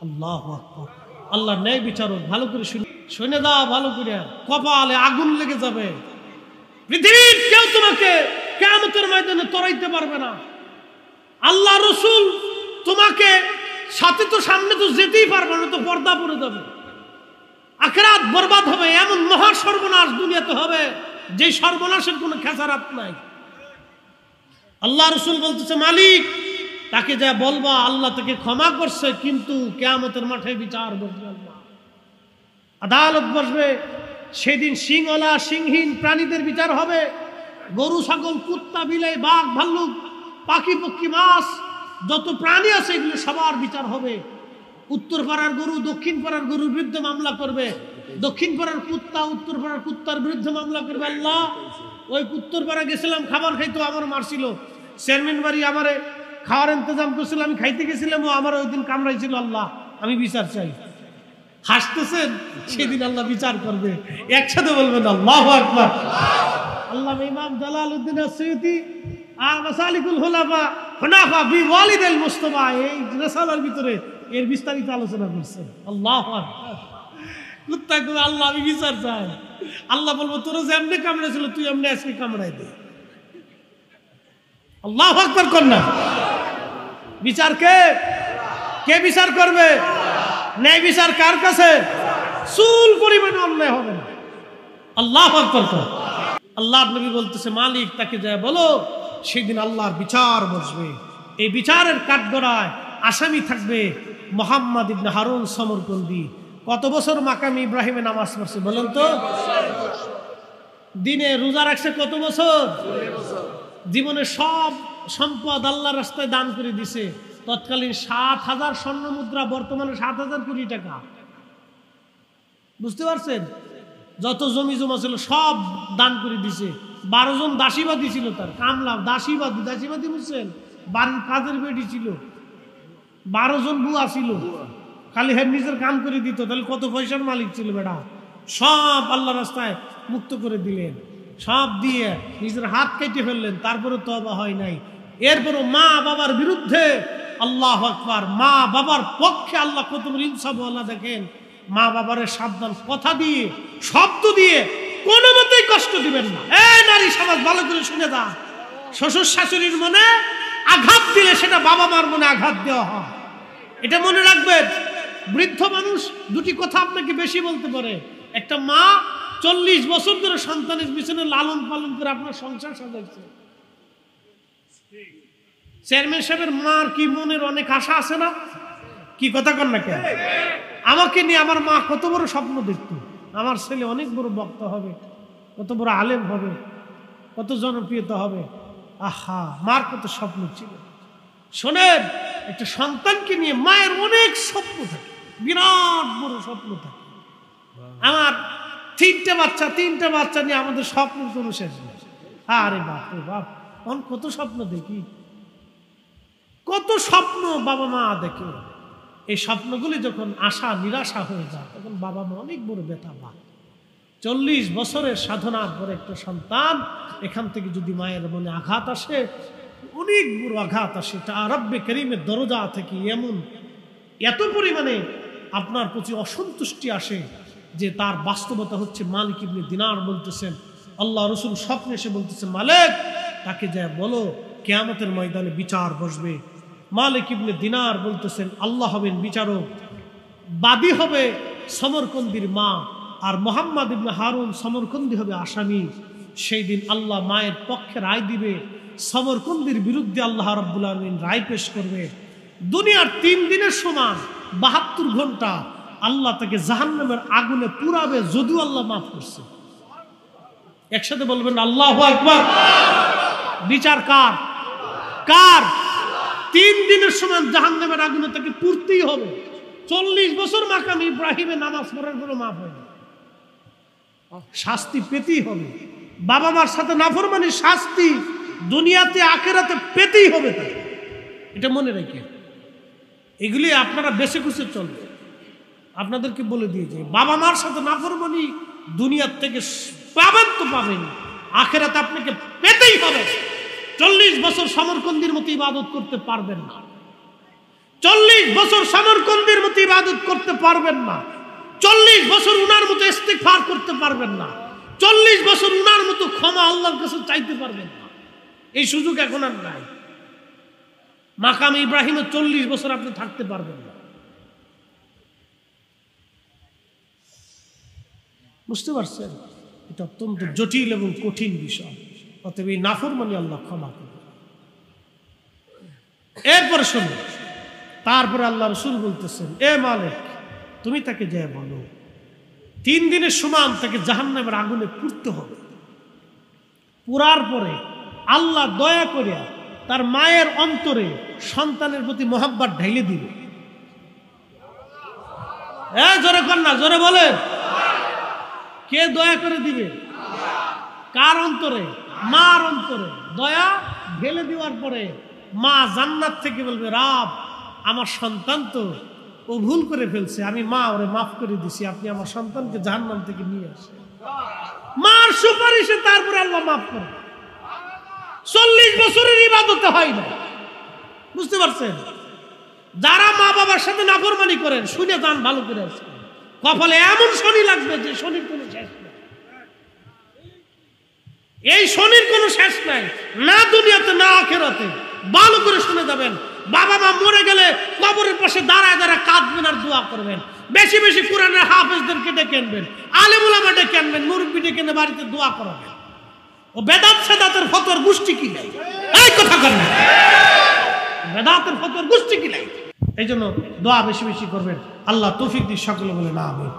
আল্লাহু আকবার। আল্লাহর ন্যায় বিচারক, ভালো করে শুনে দাও, ভালো করে, কপালে আগুন লেগে যাবে। পৃথিবীর কেউ তোমাকে কিয়ামতের ময়দানে তরাইতে পারবে না। আল্লাহ রাসূল তোমাকে সাথে তো সামনে তো যেতেই পারবে না, তো পর্দা পড়ে যাবে, আখিরাত বরবাদ হবে। এমন মহা সর্বনাশ দুনিয়াতে হবে যে সর্বনাশের কোনো খেসারাত নাই। আল্লাহ রাসূল বলতেছে, মালিক তাকে যা বলবা আল্লাহ তাকে ক্ষমা করছে, কিন্তু কিয়ামতের মাঠে বিচার বসবে, আল্লাহ আদালত বসবে। সেদিন সিংওয়ালা সিংহীন প্রাণীদের বিচার হবে। গরু, ছাগল, কুত্তা, বিলাই, বাঘ, ভাল্লুক, পাখি, পক্ষী, মাছ, যত প্রাণী আছে এগুলো সবার বিচার হবে। উত্তর পাড়ার গরু দক্ষিণ পাড়ার গরুর বিরুদ্ধে মামলা করবে, দক্ষিণ পাড়ার কুত্তা উত্তর পাড়ার কুত্তার বিরুদ্ধে মামলা করবে। আল্লাহ ওই উত্তর পাড়া গেছিলাম, খাবার খাইতো, আমার মারছিল। চেয়ারম্যান বাড়ি আমারে খাওয়ার ইন্তজাম করছিল, আমি খাইতে গেছিলাম, ও আমার ওই দিন কামড়াইছিল। আল্লাহ আমি বিচার চাই। হাসতেছেন, সেদিন আল্লাহ বিচার করবে। একসাথে বলবেন আল্লাহু আকবার। আল্লাহ ইমাম জালালউদ্দিন আসসিউতি আর মাসালিকুল হুনাফা বি ওয়ালিদাল মুস্তাফা এই রিসালার ভিতরে এর বিস্তারিত আলোচনা করছেন। আল্লাহু আকবার। কুত্তা কই আল্লাহ আমি বিচার চাই। আল্লাহ বলবো তোর যেমনে কামড়াইছিল তুই এমনি আজকে কামড়াই দে। আল্লাহু আকবার কর না। বিচার কে বিচার করবে? ন্যায় বিচার কার কাছে? চুল পরিমাণে অন্যায় হবে না। আল্লাহু আকবার কর। আল্লাহর নবী বলতেছে, মালিক তাকে যা বলো সেদিন আল্লাহর বিচার বসবে। এই বিচারের কাঠগড়ায় আসামি থাকবে মুহাম্মদ ইবনে হারুন সমরকন্দি। কত বছর মাকাম ইব্রাহিমে নামাজ পড়ছে বলেন তো? দিনে রোজা রাখছে কত বছর? জীবনে সব সম্পদ আল্লাহর রাস্তায় দান করে দিছে। তৎকালীন ৭,০০০ স্বর্ণ মুদ্রা, বর্তমানে ৭,০০০ কোটি টাকা। বুঝতে পারছেন? যত জমি জমা ছিল সব দান করে দিছে। 12 জন দাসীবাদী ছিল, তার কামলা দাসীবাদী বুঝছেন? বাড়ির কাজের বেটি ছিল, 12 জন বুয়া ছিল, খালি হ্যাঁ নিজের কাম করে দিত। তাহলে কত পয়সার মালিক ছিল বেটা। সব আল্লাহ রাস্তায় মুক্ত করে দিলেন, সব দিয়ে নিজের হাত কেটে ফেললেন। তারপরে তওবা হয় নাই। এরপরও মা বাবার বিরুদ্ধে, আল্লাহু আকবার, মা বাবার পক্ষে আল্লাহ কত ইনসাফ। আল্লাহ দেখেন, মা বাবারের সাবধান কথা দিয়ে, শব্দ দিয়ে কোনো মতেই কষ্ট দিবেন না। এই নারী সমাজ ভালো করে শুনে দাও, শ্বশুর শাশুড়ির মনে আঘাত দিলে সেটা বাবা মার মনে আঘাত দেওয়া হয়, এটা মনে রাখবেন। বৃদ্ধ মানুষ দুটি কথা আপনাকে বেশি বলতে পারে। একটা মা 40 বছর ধরে সন্তানের পিছনে লালন পালন করে আপনার সংসার সাজাইছে। চেয়ারম্যান সাহেবের মার কি মনের অনেক আশা আছে না? কি কথা কন না কেন? আমাকে নিয়ে আমার মা কত বড় স্বপ্ন দেখত, আমার ছেলে অনেক বড় বক্তা হবে, কত বড় আলেম হবে, কত জনপ্রিয়তা হবে। আহা, মার কত স্বপ্ন ছিল। শোনেন, একটা সন্তানকে নিয়ে মায়ের অনেক স্বপ্ন থাকে, বিরাট বড় স্বপ্ন থাকে। আমার 3টে বাচ্চা নিয়ে আমাদের স্বপ্নের কোনো শেষ নেই। আরে বাপ রে বাপ, এখন কত স্বপ্ন দেখি, কত স্বপ্ন বাবা মা দেখে। এই স্বপ্নগুলি যখন আশা নিরাশা হয়ে যায়, তখন বাবা মা অনেক বড় ব্যথা পায়। 40 বছরের সাধনার পরে একটা সন্তান, এখান থেকে যদি মায়ের মনে আঘাত আসে, অনেক বড় আঘাত আসে। তা রব্বে করিমের দরজা থেকে এত পরিমাণে আপনার প্রতি অসন্তুষ্টি আসে যে তার বাস্তবতা হচ্ছে, মালিক ইবনে দিনার বলতেছেন, আল্লাহ রসুল স্বপ্নে এসে বলতেছে, মালিক তাকে যা বলো কিয়ামতের ময়দানে বিচার বসবে। মালিক ইবনে দিনার বলতেছেন, আল্লাহ হবেন বিচারক, বাদী হবে সমরকন্দির মা, আর মোহাম্মদ ইবনে হারুন সমরকন্দি হবে আসামি। সেই দিন আল্লাহ মায়ের পক্ষে রায় দিবে, সমরকন্দির বিরুদ্ধে আল্লাহ রাব্বুল আলামিন রায় পেশ করবে। দুনিয়ার 3 দিনের সমান 72 ঘন্টা আল্লাহ তাকে জাহান্নামের আগুনে পুরাবে, যদিও আল্লাহ মাফ করছে। একসাথে বলবেন আল্লাহু আকবার। বিচার কার? কার? 3 দিনের সমান জাহান্নামের আগুনে তাকে পুড়তেই হবে। 40 বছর মাকাম ইব্রাহিমে নামাজ পড়ার পরও মাফ হয় না, শাস্তি পেতেই হবে। বাবা মার সাথে নাফরমানি শাস্তি দুনিয়াতে আখিরাতে পেতেই হবে তাকে, এটা মনে রেখে। এগুলি আপনারা বেছে কুছে চলবে। আপনাদেরকে বলে দিয়েছে, বাবা মার সাথে নাফরমানি দুনিয়ার থেকে পাবেন তো পাবেন, আখিরাতে আপনাকে পেতেই হবে। 40 বছর সমরকন্দির মতো ইবাদত করতে পারবেন না, 40 বছর সমরকন্দির মতো ইবাদত করতে পারবেন না, 40 বছর উনার মতো ইস্তিগফার করতে পারবেন না, 40 বছর উনার মতো ক্ষমা আল্লাহর কাছে চাইতে পারবেন না। এই সুযোগ এখন আর নাই। মাকাম ইব্রাহিমে 40 বছর আপনি থাকতে পারবেন না। বুঝতে পারছেন? এটা অত্যন্ত জটিল এবং কঠিন বিষয়। অতএব এই নাফরমানি আল্লাহ ক্ষমা করবে। এরপরে শুনুন, তারপরে আল্লাহ রসুল বলতেছেন, এ মালিক তুমি তাকে যে বলো 3 দিনের সমান তাকে জাহান্নামের আগুনে পুড়তে হবে। পুরার পরে আল্লাহ দয়া করে তার মায়ের অন্তরে সন্তানের প্রতি মহব্বত ঢেলে দিবে। জোরে কন্যা, জোরে বলে, কে দয়া করে দিবে? কার অন্তরে? মার অন্তরে দয়া ঢেলে দেওয়ার পরে মা জান্নাত থেকে বলবে, রব আমার সন্তান তো ও ভুল করে ফেলছে, আমি মা ওরে মাফ করে দিছি, আপনি আমার সন্তানকে জাহান্নাম থেকে নিয়ে আসেন। মার সুপারিশে তারপরে আল্লাহ মাফ করে। 40 বছরের ইবাদতে হয় না। বুঝতে পারছেন? যারা মা বাবার সাথে নাফরমানি করেন শুনে যান ভালো করে, কপালে এমন শনি লাগবে যে শনির কোনো শেষ নাই। এই শনির কোনো শেষ নাই, না দুনিয়াতে না আখিরাতে। ভালো করে শুনে যাবেন। বাবা মা মরে গেলে কবরের পাশে দাঁড়ায় দাঁড়ায় কাঁদবেন আর দোয়া করবেন। বেশি বেশি কোরআনের হাফেজদেরকে ডেকে আনবেন, আলেম উলামা ডেকে আনবেন, মুরব্বি ডেকে এনে বাড়িতে দোয়া করাবেন। ও বেদাত সেদাতের ফতোয়ার গোষ্ঠী কি নাই? এই কথা কর না, বেদাতের ফতোয়ার গোষ্ঠী কি নাই? এই জন্য দোয়া বেশি বেশি করবেন। আল্লাহ তৌফিক দিয়ে সকলে বলে না আমিন।